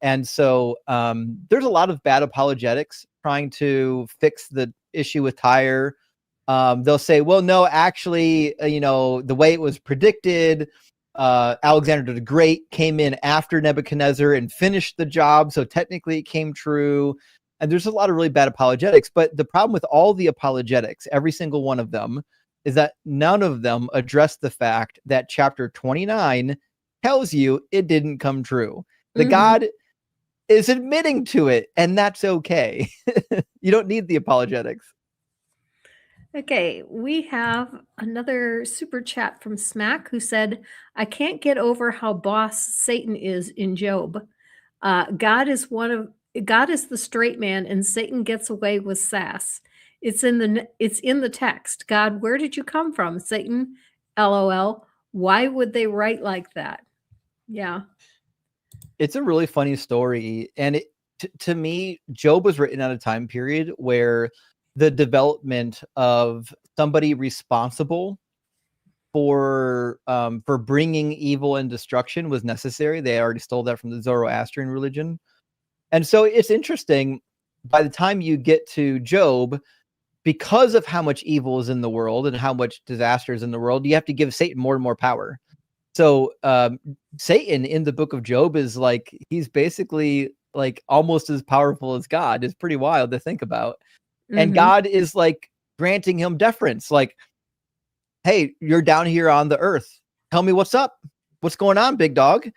And so there's a lot of bad apologetics trying to fix the issue with Tyre. They'll say, well, no, actually, the way it was predicted, Alexander the Great came in after Nebuchadnezzar and finished the job. So technically it came true. And there's a lot of really bad apologetics. But the problem with all the apologetics, every single one of them, is that none of them address the fact that chapter 29 tells you it didn't come true. The mhm. God is admitting to it, and that's okay. You don't need the apologetics. Okay, we have another super chat from Smack who said, I can't get over how boss Satan is in Job. God is God is the straight man and Satan gets away with sass. It's in the text. God, where did you come from? Satan, LOL. Why would they write like that? Yeah. It's a really funny story, and to me, Job was written at a time period where the development of somebody responsible for bringing evil and destruction was necessary. They already stole that from the Zoroastrian religion. And so it's interesting, by the time you get to Job, because of how much evil is in the world and how much disaster is in the world, you have to give Satan more and more power. So Satan in the book of Job is like, he's basically like almost as powerful as God. It's pretty wild to think about. And Mhm. God is like granting him deference, like, hey, you're down here on the earth. Tell me what's up. What's going on, big dog?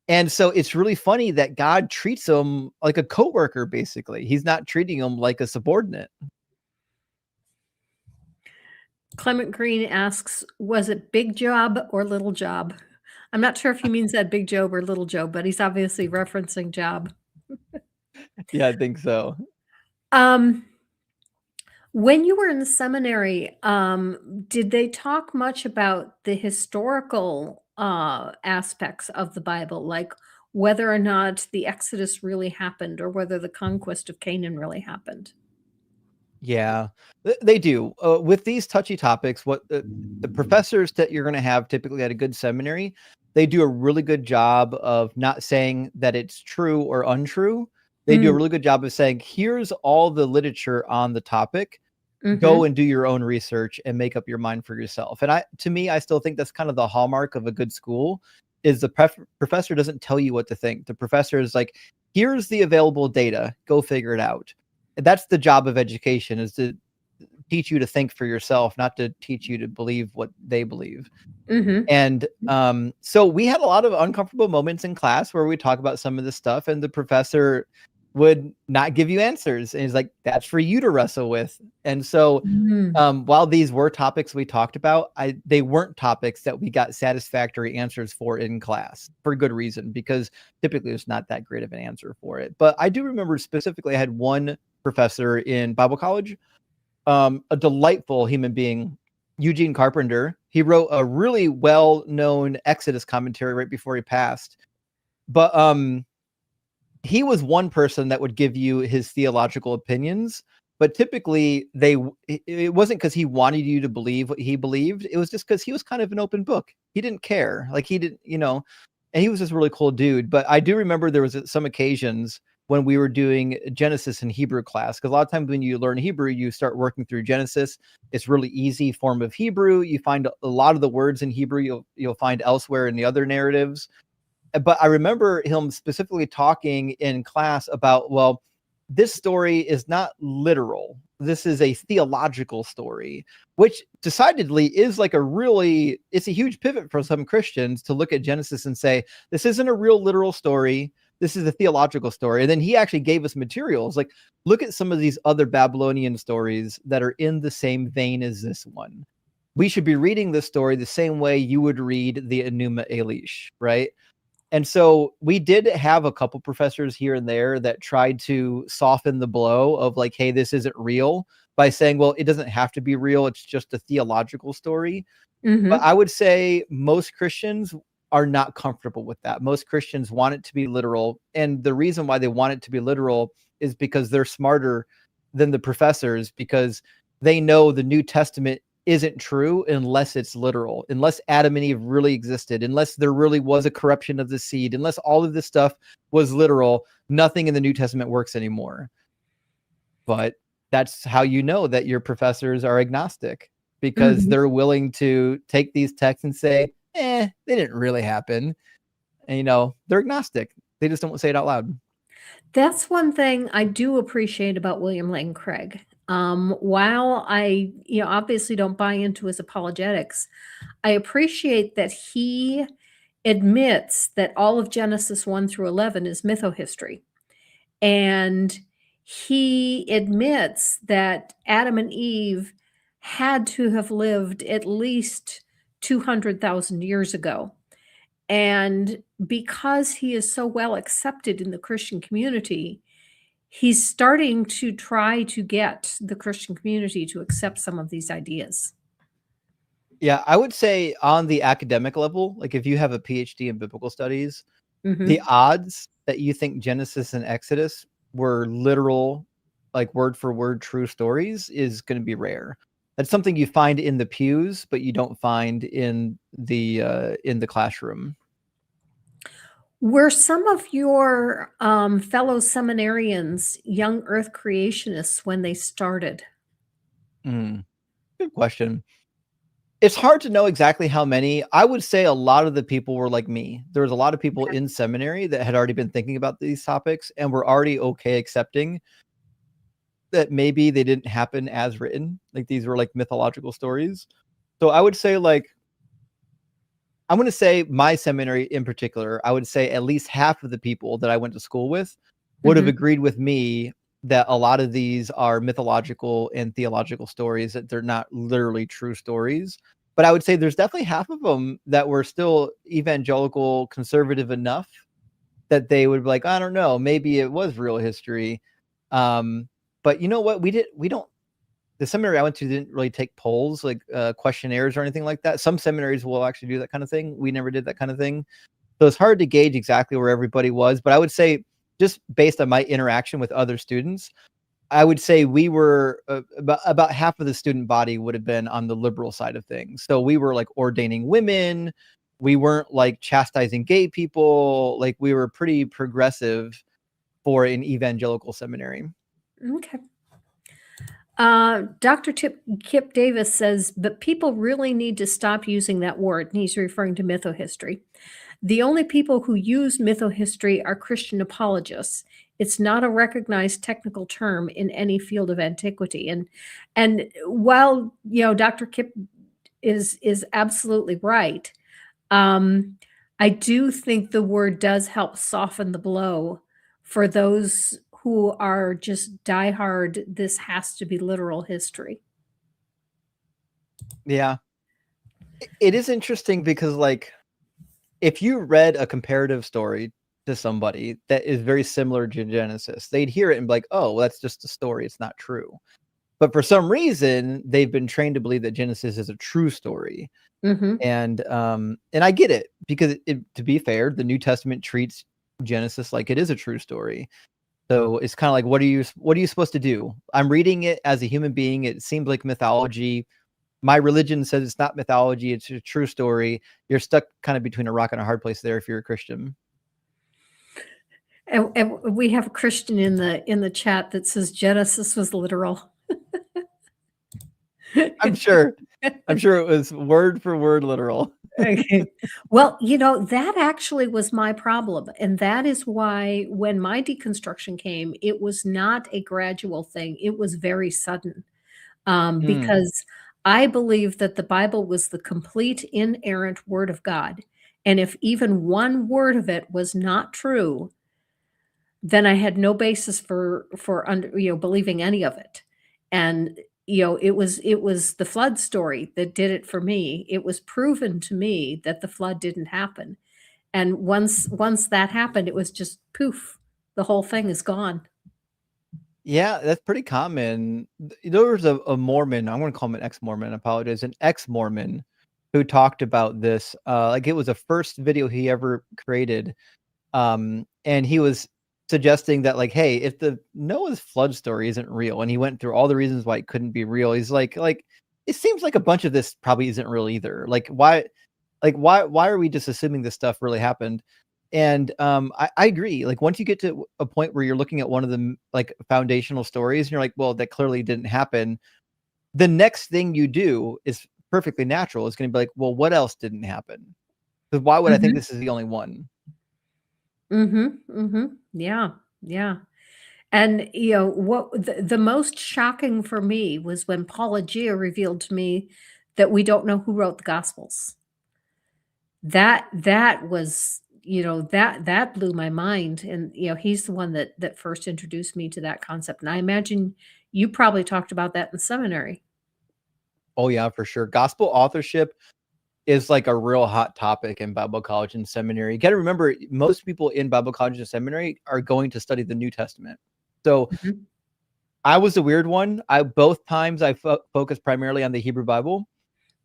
And so it's really funny that God treats him like a coworker, basically. He's not treating him like a subordinate. Clement Green asks, was it big job or little job? I'm not sure if he means that big Job or little Job, but he's obviously referencing Job. Yeah, I think so. Um, when you were in the seminary, did they talk much about the historical aspects of the Bible, like whether or not the Exodus really happened or whether the conquest of Canaan really happened? Yeah, they do. With these touchy topics, what the professors that you're going to have typically at a good seminary, they do a really good job of not saying that it's true or untrue. They do a Mm, really good job of saying, here's all the literature on the topic. Go mhm, and do your own research and make up your mind for yourself. And to me, I still think that's kind of the hallmark of a good school, is the professor doesn't tell you what to think. The professor is like, here's the available data, go figure it out. And that's the job of education, is to teach you to think for yourself, not to teach you to believe what they believe. mhm. And so we had a lot of uncomfortable moments in class where we talk about some of this stuff, and the professor would not give you answers. And he's like, that's for you to wrestle with. And so Mm. while these were topics we talked about, they weren't topics that we got satisfactory answers for in class, for good reason, because typically there's not that great of an answer for it. But I do remember specifically, I had one professor in Bible college, a delightful human being, Eugene Carpenter. He wrote a really well-known Exodus commentary right before he passed. But he was one person that would give you his theological opinions, but typically it wasn't because he wanted you to believe what he believed. It was just because he was kind of an open book. He didn't care. Like, he didn't, and he was just a really cool dude. But I do remember there was some occasions when we were doing Genesis in Hebrew class, because a lot of times when you learn Hebrew, you start working through Genesis. It's really easy form of Hebrew. You find a lot of the words in Hebrew you'll find elsewhere in the other narratives. But I remember him specifically talking in class about, well, this story is not literal. This is a theological story, which decidedly is like it's a huge pivot for some Christians to look at Genesis and say, this isn't a real literal story. This is a theological story. And then he actually gave us materials. Like, look at some of these other Babylonian stories that are in the same vein as this one. We should be reading this story the same way you would read the Enuma Elish, right? And so we did have a couple professors here and there that tried to soften the blow of like, hey, this isn't real, by saying, well, it doesn't have to be real. It's just a theological story. But I would say most Christians are not comfortable with that. Most Christians want it to be literal. And the reason why they want it to be literal is because they're smarter than the professors, because they know the New Testament isn't true unless it's literal, unless Adam and Eve really existed, unless there really was a corruption of the seed, unless all of this stuff was literal. Nothing in the New Testament works anymore. But that's how you know that your professors are agnostic, because they're willing to take these texts and say, they didn't really happen. And, they're agnostic. They just don't say it out loud. That's one thing I do appreciate about William Lane Craig. While I, obviously don't buy into his apologetics, I appreciate that he admits that all of Genesis 1 through 11 is mythohistory. And he admits that Adam and Eve had to have lived at least 200,000 years ago. And because he is so well accepted in the Christian community, he's starting to try to get the Christian community to accept some of these ideas. Yeah, I would say on the academic level, like if you have a PhD in biblical studies, the odds that you think Genesis and Exodus were literal, like word for word true stories, is going to be rare. That's something you find in the pews, but you don't find in the classroom. Were some of your fellow seminarians young earth creationists when they started? Good question. It's hard to know exactly how many. I would say a lot of the people were like me. There was a lot of people in seminary that had already been thinking about these topics and were already okay accepting that maybe they didn't happen as written. Like these were like mythological stories. So I would say I'm going to say my seminary in particular, I would say at least half of the people that I went to school with would have agreed with me that a lot of these are mythological and theological stories, that they're not literally true stories. But I would say there's definitely half of them that were still evangelical conservative enough that they would be like, I don't know, maybe it was real history. But you know what? The seminary I went to didn't really take polls, like questionnaires or anything like that. Some seminaries will actually do that kind of thing. We never did that kind of thing. So it's hard to gauge exactly where everybody was. But I would say, just based on my interaction with other students, I would say we were about half of the student body would have been on the liberal side of things. So we were like ordaining women. We weren't like chastising gay people. Like we were pretty progressive for an evangelical seminary. Okay. Dr. Kip Davis says, but people really need to stop using that word. And he's referring to mythohistory. The only people who use mythohistory are Christian apologists. It's not a recognized technical term in any field of antiquity. And while Dr. Kip is absolutely right, I do think the word does help soften the blow for those who are just diehard, this has to be literal history. Yeah. It is interesting because, like, if you read a comparative story to somebody that is very similar to Genesis, they'd hear it and be like, oh, well, that's just a story. It's not true. But for some reason, they've been trained to believe that Genesis is a true story. And I get it, because to be fair, the New Testament treats Genesis like it is a true story. So it's kind of like, what are you supposed to do? I'm reading it as a human being. It seems like mythology. My religion says it's not mythology. It's a true story. You're stuck kind of between a rock and a hard place there if you're a Christian. And we have a Christian in the chat that says Genesis was literal. I'm sure it was word for word literal. Okay. Well, that actually was my problem, and that is why when my deconstruction came, it was not a gradual thing, it was very sudden, Mm. because I believe that the Bible was the complete inerrant word of God, and if even one word of it was not true, then I had no basis for believing any of it. And it was the flood story that did it for me. It was proven to me that the flood didn't happen. And once that happened, it was just poof, the whole thing is gone. Yeah, that's pretty common. There was a Mormon, I'm gonna call him an ex-Mormon, I apologize, an ex-Mormon who talked about this, like it was the first video he ever created. And he was suggesting that like, hey, if the Noah's flood story isn't real, and he went through all the reasons why it couldn't be real, he's like it seems like a bunch of this probably isn't real either. Like why are we just assuming this stuff really happened? And I agree. Like once you get to a point where you're looking at one of the like foundational stories, and you're like, well, that clearly didn't happen. The next thing you do is perfectly natural. It's going to be like, well, what else didn't happen? Because why would I think Mhm. this is the only one? Mhm. Mhm. Yeah. Yeah. And what the most shocking for me was when Paula Gia revealed to me that we don't know who wrote the Gospels. That was, that blew my mind, and, he's the one that first introduced me to that concept, and I imagine you probably talked about that in seminary. Oh yeah, for sure. Gospel authorship is like a real hot topic in Bible college and seminary. You got to remember, most people in Bible college and seminary are going to study the New Testament. So Mhm. I was a weird one. I both times I focused primarily on the Hebrew Bible,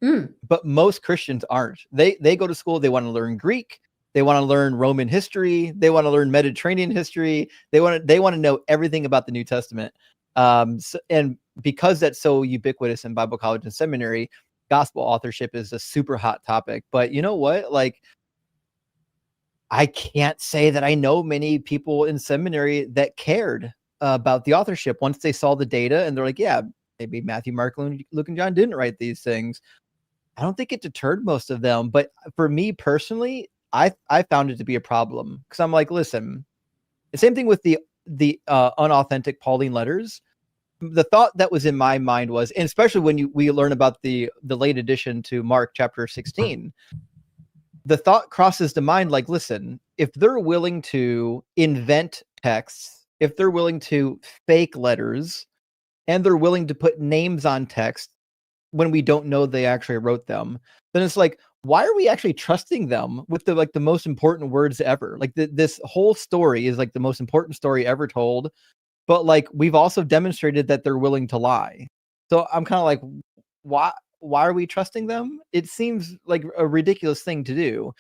Mm. but most Christians aren't. They go to school. They want to learn Greek. They want to learn Roman history. They want to learn Mediterranean history. They want to know everything about the New Testament. And because that's so ubiquitous in Bible college and seminary, gospel authorship is a super hot topic. But you know what? Like, I can't say that I know many people in seminary that cared about the authorship once they saw the data and they're like, yeah, maybe Matthew, Mark, Luke, and John didn't write these things. I don't think it deterred most of them. But for me personally, I found it to be a problem because I'm like, listen, the same thing with the unauthentic Pauline letters. The thought that was in my mind was, and especially when we learn about the late addition to Mark chapter 16, the thought crosses the mind like, listen, if they're willing to invent texts, if they're willing to fake letters, and they're willing to put names on text when we don't know they actually wrote them, then it's like, why are we actually trusting them with the most important words ever? Like this whole story is like the most important story ever told, but like we've also demonstrated that they're willing to lie. So I'm kind of like, why are we trusting them? It seems like a ridiculous thing to do.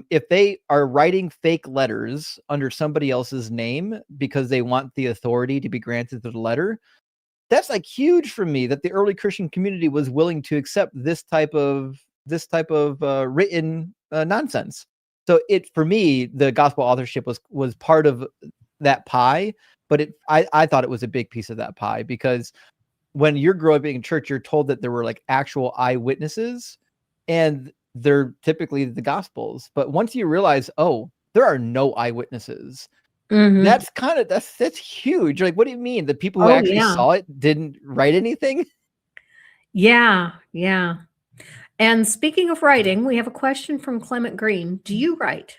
If they are writing fake letters under somebody else's name because they want the authority to be granted to the letter, that's like huge for me that the early Christian community was willing to accept this type of written nonsense. So it for me, the gospel authorship was part of that pie, but I thought it was a big piece of that pie because when you're growing up in church, you're told that there were like actual eyewitnesses, and they're typically the gospels. But once you realize, oh, there are no eyewitnesses, Mhm. that's huge. Like, what do you mean? The people who Oh, actually yeah. saw it didn't write anything? Yeah, yeah. And speaking of writing, we have a question from Clement Green. Do you write?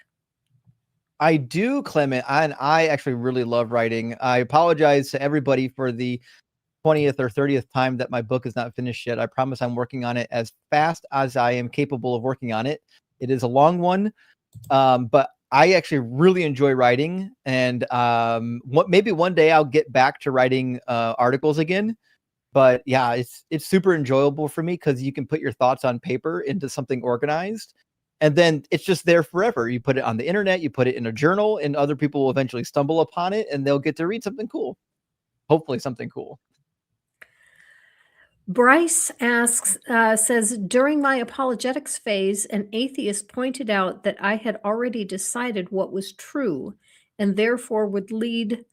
I do, Clement, and I actually really love writing. I apologize to everybody for the 20th or 30th time that my book is not finished yet. I promise I'm working on it as fast as I am capable of working on it. It is a long one, but I actually really enjoy writing, and maybe one day I'll get back to writing articles again. But yeah, it's super enjoyable for me because you can put your thoughts on paper into something organized, and then it's just there forever. You put it on the internet, you put it in a journal, and other people will eventually stumble upon it, and they'll get to read something cool. Hopefully, something cool. Bryce says, during my apologetics phase, an atheist pointed out that I had already decided what was true and therefore would lead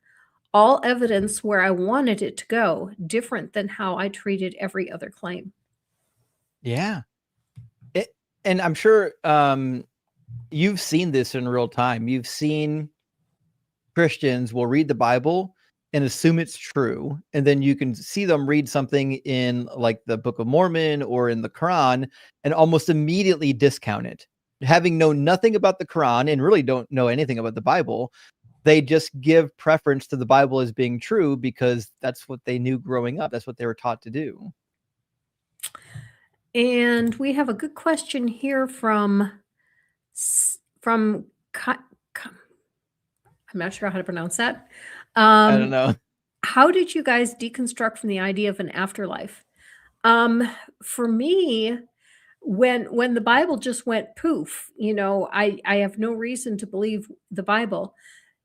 all evidence where I wanted it to go, different than how I treated every other claim. Yeah. It and I'm sure you've seen this in real time. You've seen Christians will read the Bible and assume it's true, and then you can see them read something in like the Book of Mormon or in the Quran and almost immediately discount it. Having known nothing about the Quran and really don't know anything about the Bible, they just give preference to the Bible as being true because that's what they knew growing up. That's what they were taught to do. And we have a good question here from I'm not sure how to pronounce that. I don't know. How did you guys deconstruct from the idea of an afterlife? For me, when the Bible just went poof, I have no reason to believe the Bible.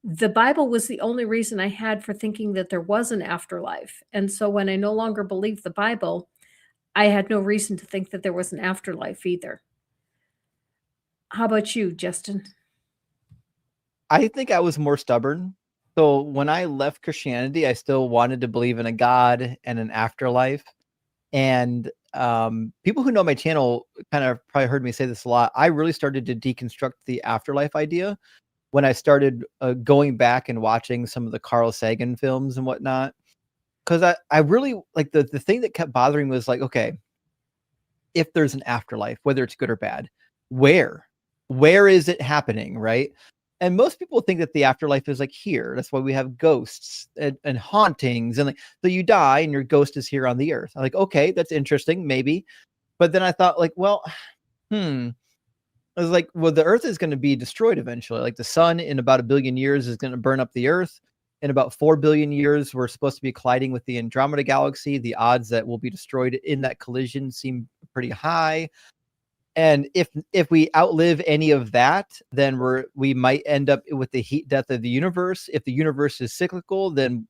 The Bible was the only reason I had for thinking that there was an afterlife. And so when I no longer believed the Bible, I had no reason to think that there was an afterlife either. How about you, Justin? I think I was more stubborn. So when I left Christianity, I still wanted to believe in a God and an afterlife. And people who know my channel kind of probably heard me say this a lot. I really started to deconstruct the afterlife idea when I started going back and watching some of the Carl Sagan films and whatnot. Because I really like the thing that kept bothering me was like, okay, if there's an afterlife, whether it's good or bad, where is it happening, right? And most people think that the afterlife is like here. That's why we have ghosts and hauntings, and like, so you die and your ghost is here on the earth. I'm like, okay, that's interesting, maybe. But then I thought, like, well, I was like, well, the earth is going to be destroyed eventually. Like the sun in about 1 billion years is going to burn up the earth. In about 4 billion years, we're supposed to be colliding with the Andromeda galaxy. The odds that we'll be destroyed in that collision seem pretty high. And if we outlive any of that, then we might end up with the heat death of the universe. If the universe is cyclical, then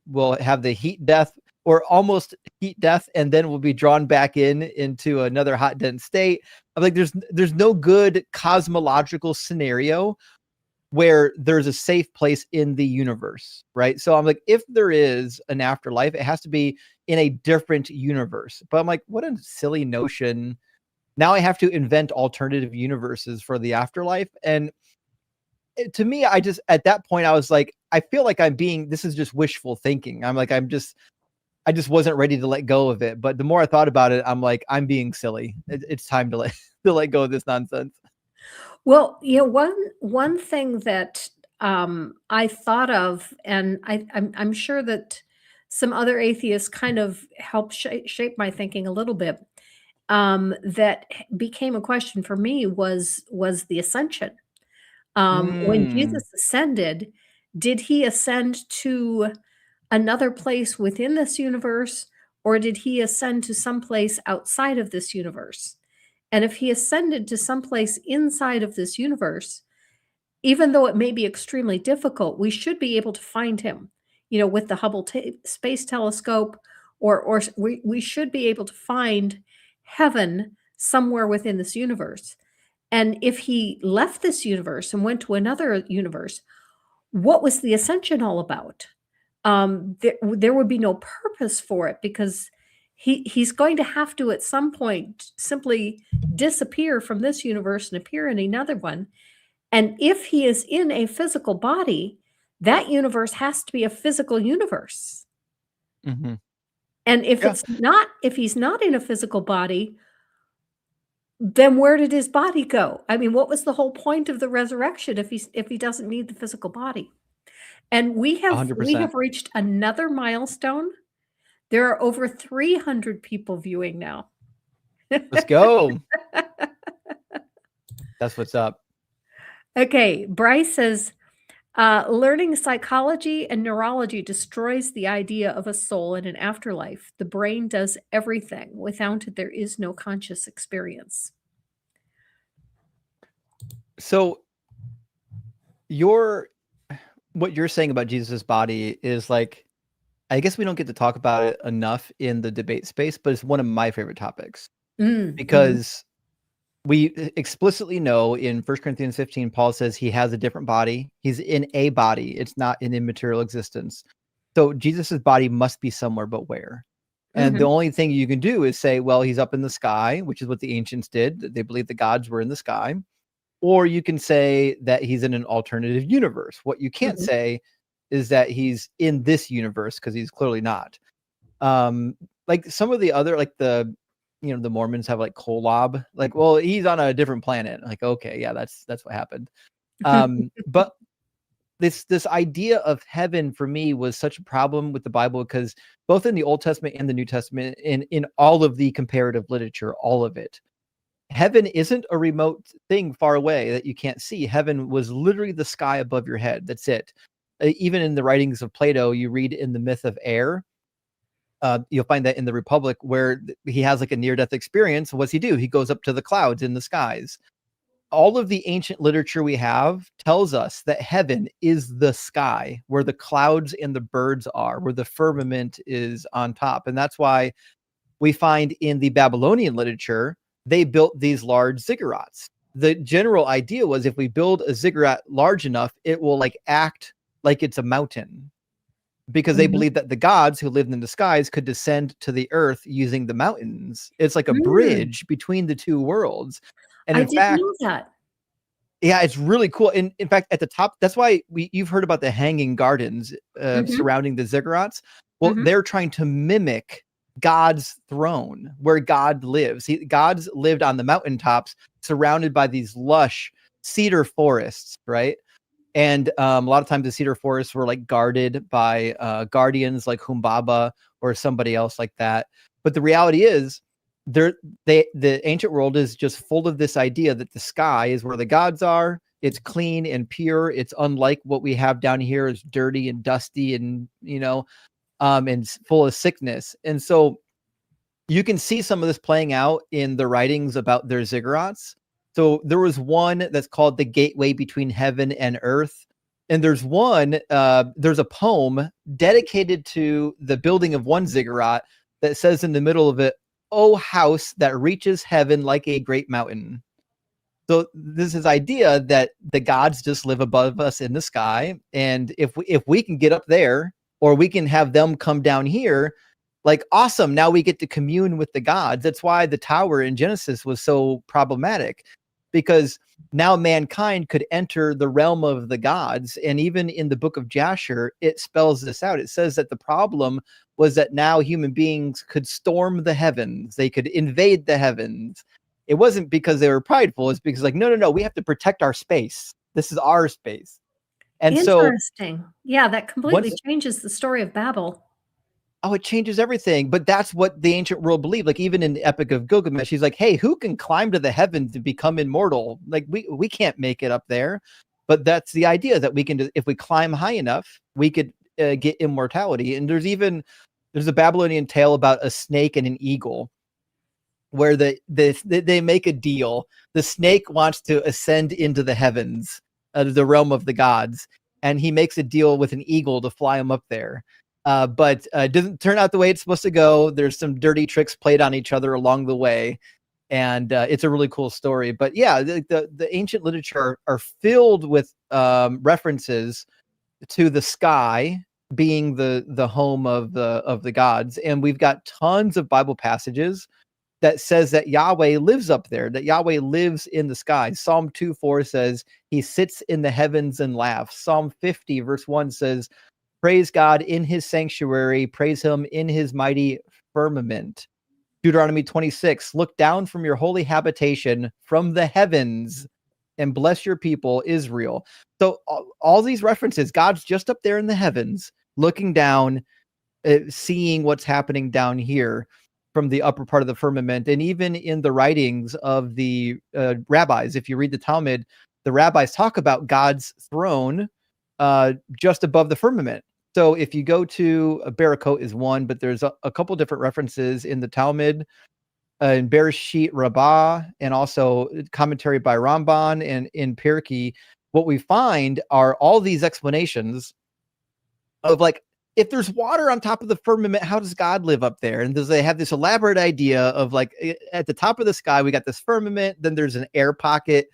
we'll have the heat death or almost heat death, and then we'll be drawn back into another hot dense state. I'm like, there's no good cosmological scenario where there's a safe place in the universe, right? So I'm like, if there is an afterlife, it has to be in a different universe. But I'm like, what a silly notion. Now I have to invent alternative universes for the afterlife. And to me, at that point, I was like, I feel like this is just wishful thinking. I'm like, I just wasn't ready to let go of it. But the more I thought about it, I'm like, I'm being silly. It's time to let go of this nonsense. Well, one thing that I thought of, and I'm sure that some other atheists kind of helped shape my thinking a little bit. That became a question for me was the ascension. When Jesus ascended, did he ascend to another place within this universe, or did he ascend to some place outside of this universe? And if he ascended to some place inside of this universe, even though it may be extremely difficult, we should be able to find him, with the Hubble Space Telescope, or we should be able to find heaven somewhere within this universe. And if he left this universe and went to another universe, what was the ascension all about? There would be no purpose for it, because he's going to have to at some point simply disappear from this universe and appear in another one. And if he is in a physical body, that universe has to be a physical universe. Mm-hmm. And if he's not in a physical body, then where did his body go? I mean, what was the whole point of the resurrection if he doesn't need the physical body? And we have 100%. reached another milestone. There are over 300 people viewing now. Let's go. That's what's up. Okay, Bryce says, learning psychology and neurology destroys the idea of a soul in an afterlife. The brain does everything. Without it, there is no conscious experience. So what you're saying about Jesus' body is like, I guess we don't get to talk about it enough in the debate space, but it's one of my favorite topics because we explicitly know in 1 Corinthians 15, Paul says he has a different body. He's in a body. It's not an immaterial existence. So Jesus's body must be somewhere, but where? And the Mhm. only thing you can do is say, well, he's up in the sky, which is what the ancients did. They believed the gods were in the sky. Or you can say that he's in an alternative universe. What you can't Mhm. say is that he's in this universe, because he's clearly not. Um, like some of the other, like the Mormons have like Kolob, like, well, he's on a different planet. Like, okay, yeah, that's what happened. But this idea of heaven for me was such a problem with the Bible, because both in the Old Testament and the New Testament, in all of the comparative literature, all of it, heaven isn't a remote thing far away that you can't see. Heaven was literally the sky above your head. That's it. Even in the writings of Plato, you read in the myth of air, you'll find that in the Republic, where he has like a near-death experience. What's he do? He goes up to the clouds in the skies. All of the ancient literature we have tells us that heaven is the sky, where the clouds and the birds are, where the firmament is on top. And that's why we find in the Babylonian literature, they built these large ziggurats. The general idea was, if we build a ziggurat large enough, it will like act like it's a mountain, because they Mhm. believed that the gods who lived in the skies could descend to the earth using the mountains. It's like a Mm. bridge between the two worlds. And I in didn't fact, know that. yeah, it's really cool. In fact, at the top, that's why you've heard about the hanging gardens Mhm. surrounding the ziggurats. Well, Mhm. they're trying to mimic God's throne, where God lives. God's lived on the mountaintops, surrounded by these lush cedar forests, right? And a lot of times the cedar forests were like guarded by guardians like Humbaba or somebody else like that. But the reality is, the ancient world is just full of this idea that the sky is where the gods are. It's clean and pure. It's unlike what we have down here. It's dirty and dusty, and and full of sickness. And so you can see some of this playing out in the writings about their ziggurats. So there was one that's called The Gateway Between Heaven and Earth. And there's a poem dedicated to the building of one ziggurat that says in the middle of it, "Oh, house that reaches heaven like a great mountain." So this is idea that the gods just live above us in the sky. And if we can get up there, or we can have them come down here, like, awesome, now we get to commune with the gods. That's why the tower in Genesis was so problematic, because now mankind could enter the realm of the gods. And even in the book of Jasher, it spells this out. It says that the problem was that now human beings could storm the heavens, they could invade the heavens. It wasn't because they were prideful, it's because, like, no, no, no, we have to protect our space. This is our space. And so Interesting. Yeah, that completely once changes the story of Babel. Oh, it changes everything. But that's what the ancient world believed. Like, even in the Epic of Gilgamesh, he's like, hey, who can climb to the heavens to become immortal? Like, we can't make it up there. But that's the idea, that we can, if we climb high enough, we could get immortality. And there's a Babylonian tale about a snake and an eagle, where they make a deal. The snake wants to ascend into the heavens, the realm of the gods, and he makes a deal with an eagle to fly him up there. But it doesn't turn out the way it's supposed to go. There's some dirty tricks played on each other along the way, and it's a really cool story. But yeah, the ancient literature are filled with references to the sky being the home of the gods, and we've got tons of Bible passages that says that Yahweh lives up there, that Yahweh lives in the sky. Psalm 2:4 says he sits in the heavens and laughs. Psalm 50 verse 1 says, praise God in his sanctuary, praise him in his mighty firmament. Deuteronomy 26, look down from your holy habitation from the heavens and bless your people, Israel. So all these references, God's just up there in the heavens, looking down, seeing what's happening down here from the upper part of the firmament. And even in the writings of the rabbis, if you read the Talmud, the rabbis talk about God's throne just above the firmament. So if you go to Barakot is one, but there's a couple different references in the Talmud, in Bereshit Rabbah, and also commentary by Ramban, and in Pirkei. What we find are all these explanations of, like, if there's water on top of the firmament, how does God live up there? And they have this elaborate idea of, like, at the top of the sky, we got this firmament, then there's an air pocket,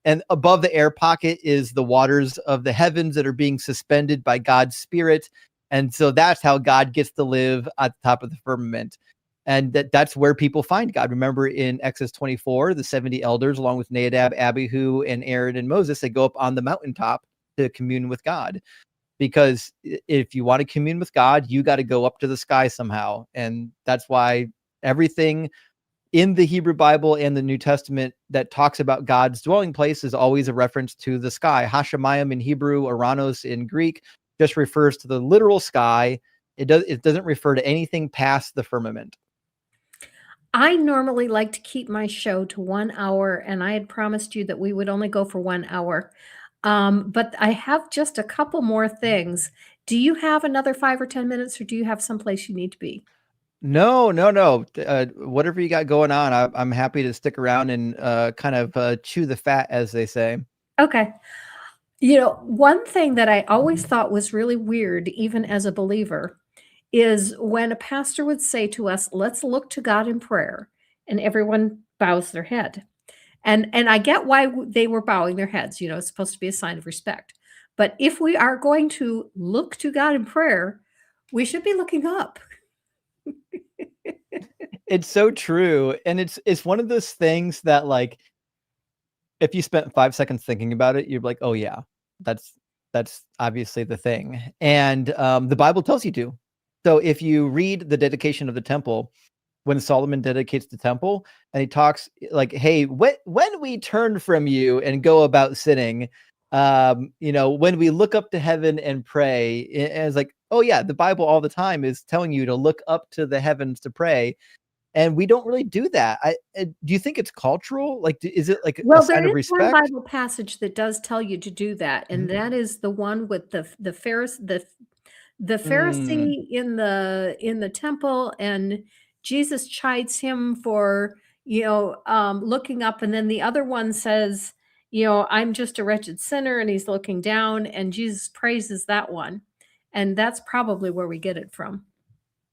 and above the air pocket is the waters of the heavens that are being suspended by God's spirit. And so that's how God gets to live at the top of the firmament. And that's where people find God. Remember in Exodus 24, the 70 elders, along with Nadab, Abihu, and Aaron and Moses, they go up on the mountaintop to commune with God. Because if you want to commune with God, you got to go up to the sky somehow. And that's why everything in the Hebrew Bible and the New Testament that talks about God's dwelling place is always a reference to the sky. Hashemayim in Hebrew, Oranos in Greek, just refers to the literal sky. It doesn't refer to anything past the firmament. I normally like to keep my show to 1 hour, and I had promised you that we would only go for 1 hour. But I have just a couple more things. Do you have another 5 or 10 minutes, or do you have someplace you need to be? No. Whatever you got going on, I'm happy to stick around and kind of chew the fat, as they say. Okay. You know, one thing that I always thought was really weird, even as a believer, is when a pastor would say to us, "Let's look to God in prayer," and everyone bows their head. And I get why they were bowing their heads, you know, it's supposed to be a sign of respect. But if we are going to look to God in prayer, we should be looking up. It's so true. And it's one of those things that, like, if you spent 5 seconds thinking about it, you're like, oh yeah, that's obviously the thing. And the Bible tells you to. So if you read the dedication of the temple, when Solomon dedicates the temple, and he talks like, hey, when we turn from you and go about sinning, when we look up to heaven and pray, and it's like, oh yeah, the Bible all the time is telling you to look up to the heavens to pray. And we don't really do that. Do you think it's cultural? Like, is it like a Well, there sign of is one respect? Bible passage that does tell you to do that, and that is the one with the Mm, Pharisee in the temple, and Jesus chides him for, looking up, and then the other one says, "I'm just a wretched sinner," and he's looking down, and Jesus praises that one, and that's probably where we get it from.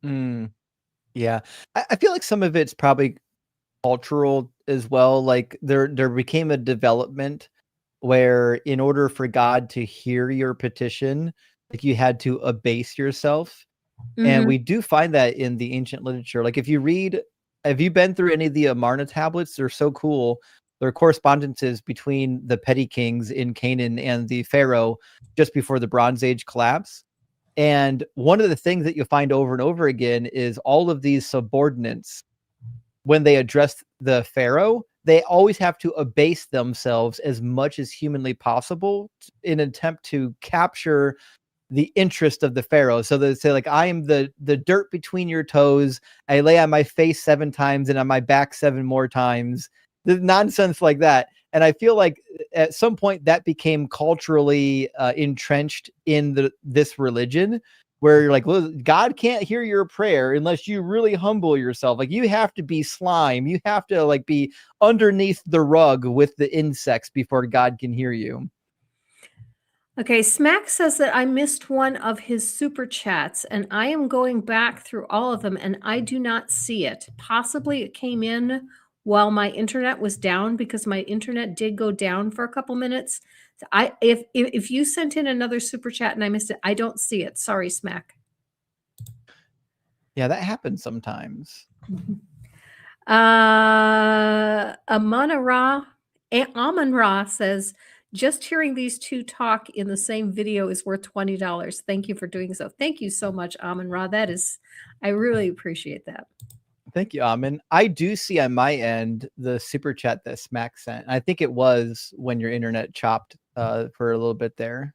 mm, yeah. I feel like some of it's probably cultural as well. Like there became a development where, in order for God to hear your petition, like, you had to abase yourself. And Mhm. we do find that in the ancient literature. Like, if you read, have you been through any of the Amarna tablets? They're so cool. There are correspondences between the petty kings in Canaan and the Pharaoh just before the Bronze Age collapse. And one of the things that you'll find over and over again is all of these subordinates, when they address the Pharaoh, they always have to abase themselves as much as humanly possible in an attempt to capture the interest of the Pharaoh. So they say, like, I am the dirt between your toes. I lay on my face 7 times and on my back 7 more times. The nonsense like that. And I feel like at some point that became culturally entrenched in this religion, where you're like, well, God can't hear your prayer unless you really humble yourself. Like, you have to be slime. You have to, like, be underneath the rug with the insects before God can hear you. Okay, Smack says that I missed one of his super chats, and I am going back through all of them, and I do not see it. Possibly it came in while my internet was down, because my internet did go down for a couple minutes. So if you sent in another super chat and I missed it, I don't see it. Sorry, Smack. Yeah, that happens sometimes. Mhm. Amon Ra says, just hearing these two talk in the same video is worth $20. Thank you for doing so. Thank you so much, Amon Ra. I really appreciate that. Thank you, Amin. I do see on my end the super chat that Smack sent. I think it was when your internet chopped for a little bit there.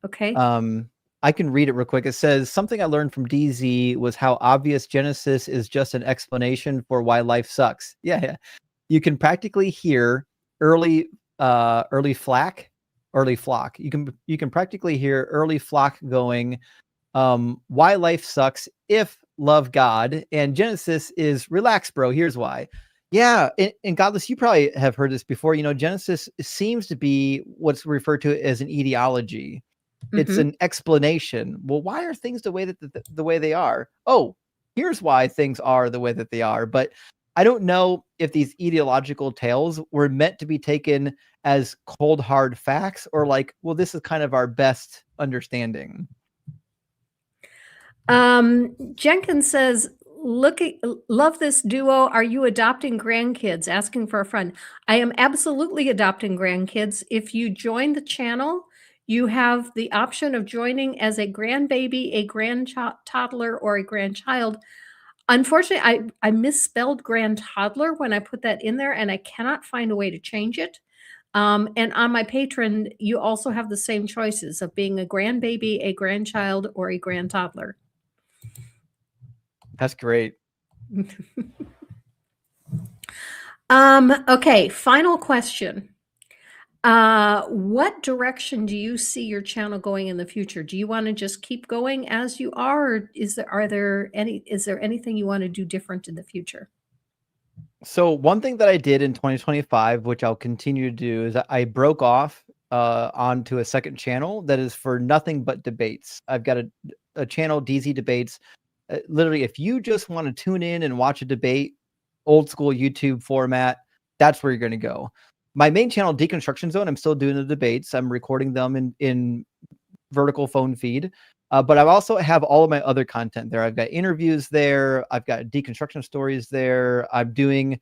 Okay. Um, I can read it real quick. It says, something I learned from DZ was how obvious Genesis is just an explanation for why life sucks. Yeah. You can practically hear early flock. You can practically hear early flock going, why life sucks if love God, and Genesis is relax, bro. Here's why. Yeah, and Godless, you probably have heard this before. Genesis seems to be what's referred to as an etiology. It's Mhm. an explanation. Well, why are things the way that the way they are? Oh, here's why things are the way that they are. But I don't know if these ideological tales were meant to be taken as cold hard facts, or like, well, this is kind of our best understanding. Jenkins says, love this duo. Are you adopting grandkids? Asking for a friend. I am absolutely adopting grandkids. If you join the channel, you have the option of joining as a grandbaby, a toddler, or a grandchild. Unfortunately, I misspelled grand toddler when I put that in there, and I cannot find a way to change it. And on my patron, you also have the same choices of being a grandbaby, a grandchild, or a grand toddler. That's great. Okay, final question. What direction do you see your channel going in the future? Do you want to just keep going as you are, or is there anything you want to do different in the future? So one thing that I did in 2025, which I'll continue to do, is I broke off onto a second channel that is for nothing but debates. I've got a channel, DZ Debates. Literally, if you just want to tune in and watch a debate, old school YouTube format, that's where you're going to go. My main channel, Deconstruction Zone, I'm still doing the debates. I'm recording them in vertical phone feed. But I also have all of my other content there. I've got interviews there. I've got deconstruction stories there. I'm doing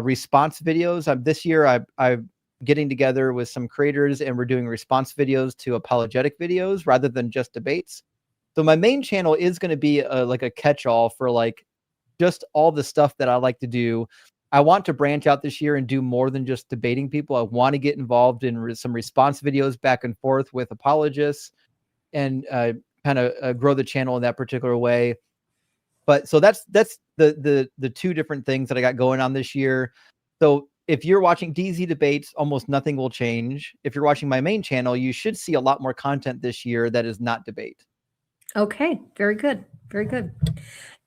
response videos. This year, I'm getting together with some creators, and we're doing response videos to apologetic videos rather than just debates. So my main channel is going to be like a catch-all for like just all the stuff that I like to do. I want to branch out this year and do more than just debating people. I want to get involved in some response videos back and forth with apologists, and kind of grow the channel in that particular way. But so that's the two different things that I got going on this year. So if you're watching DZ Debates, almost nothing will change. If you're watching my main channel, you should see a lot more content this year that is not debate. Okay, very good. Very good.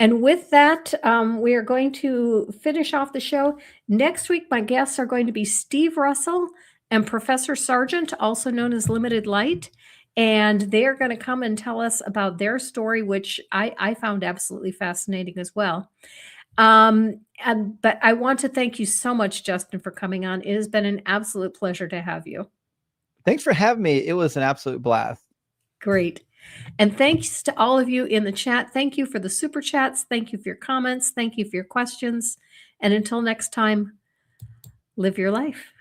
And with that, we are going to finish off the show. Next week, my guests are going to be Steve Russell and Professor Sargent, also known as Limited Light. And they are going to come and tell us about their story, which I found absolutely fascinating as well. But I want to thank you so much, Justin, for coming on. It has been an absolute pleasure to have you. Thanks for having me. It was an absolute blast. Great. And thanks to all of you in the chat. Thank you for the super chats. Thank you for your comments. Thank you for your questions. And until next time, live your life.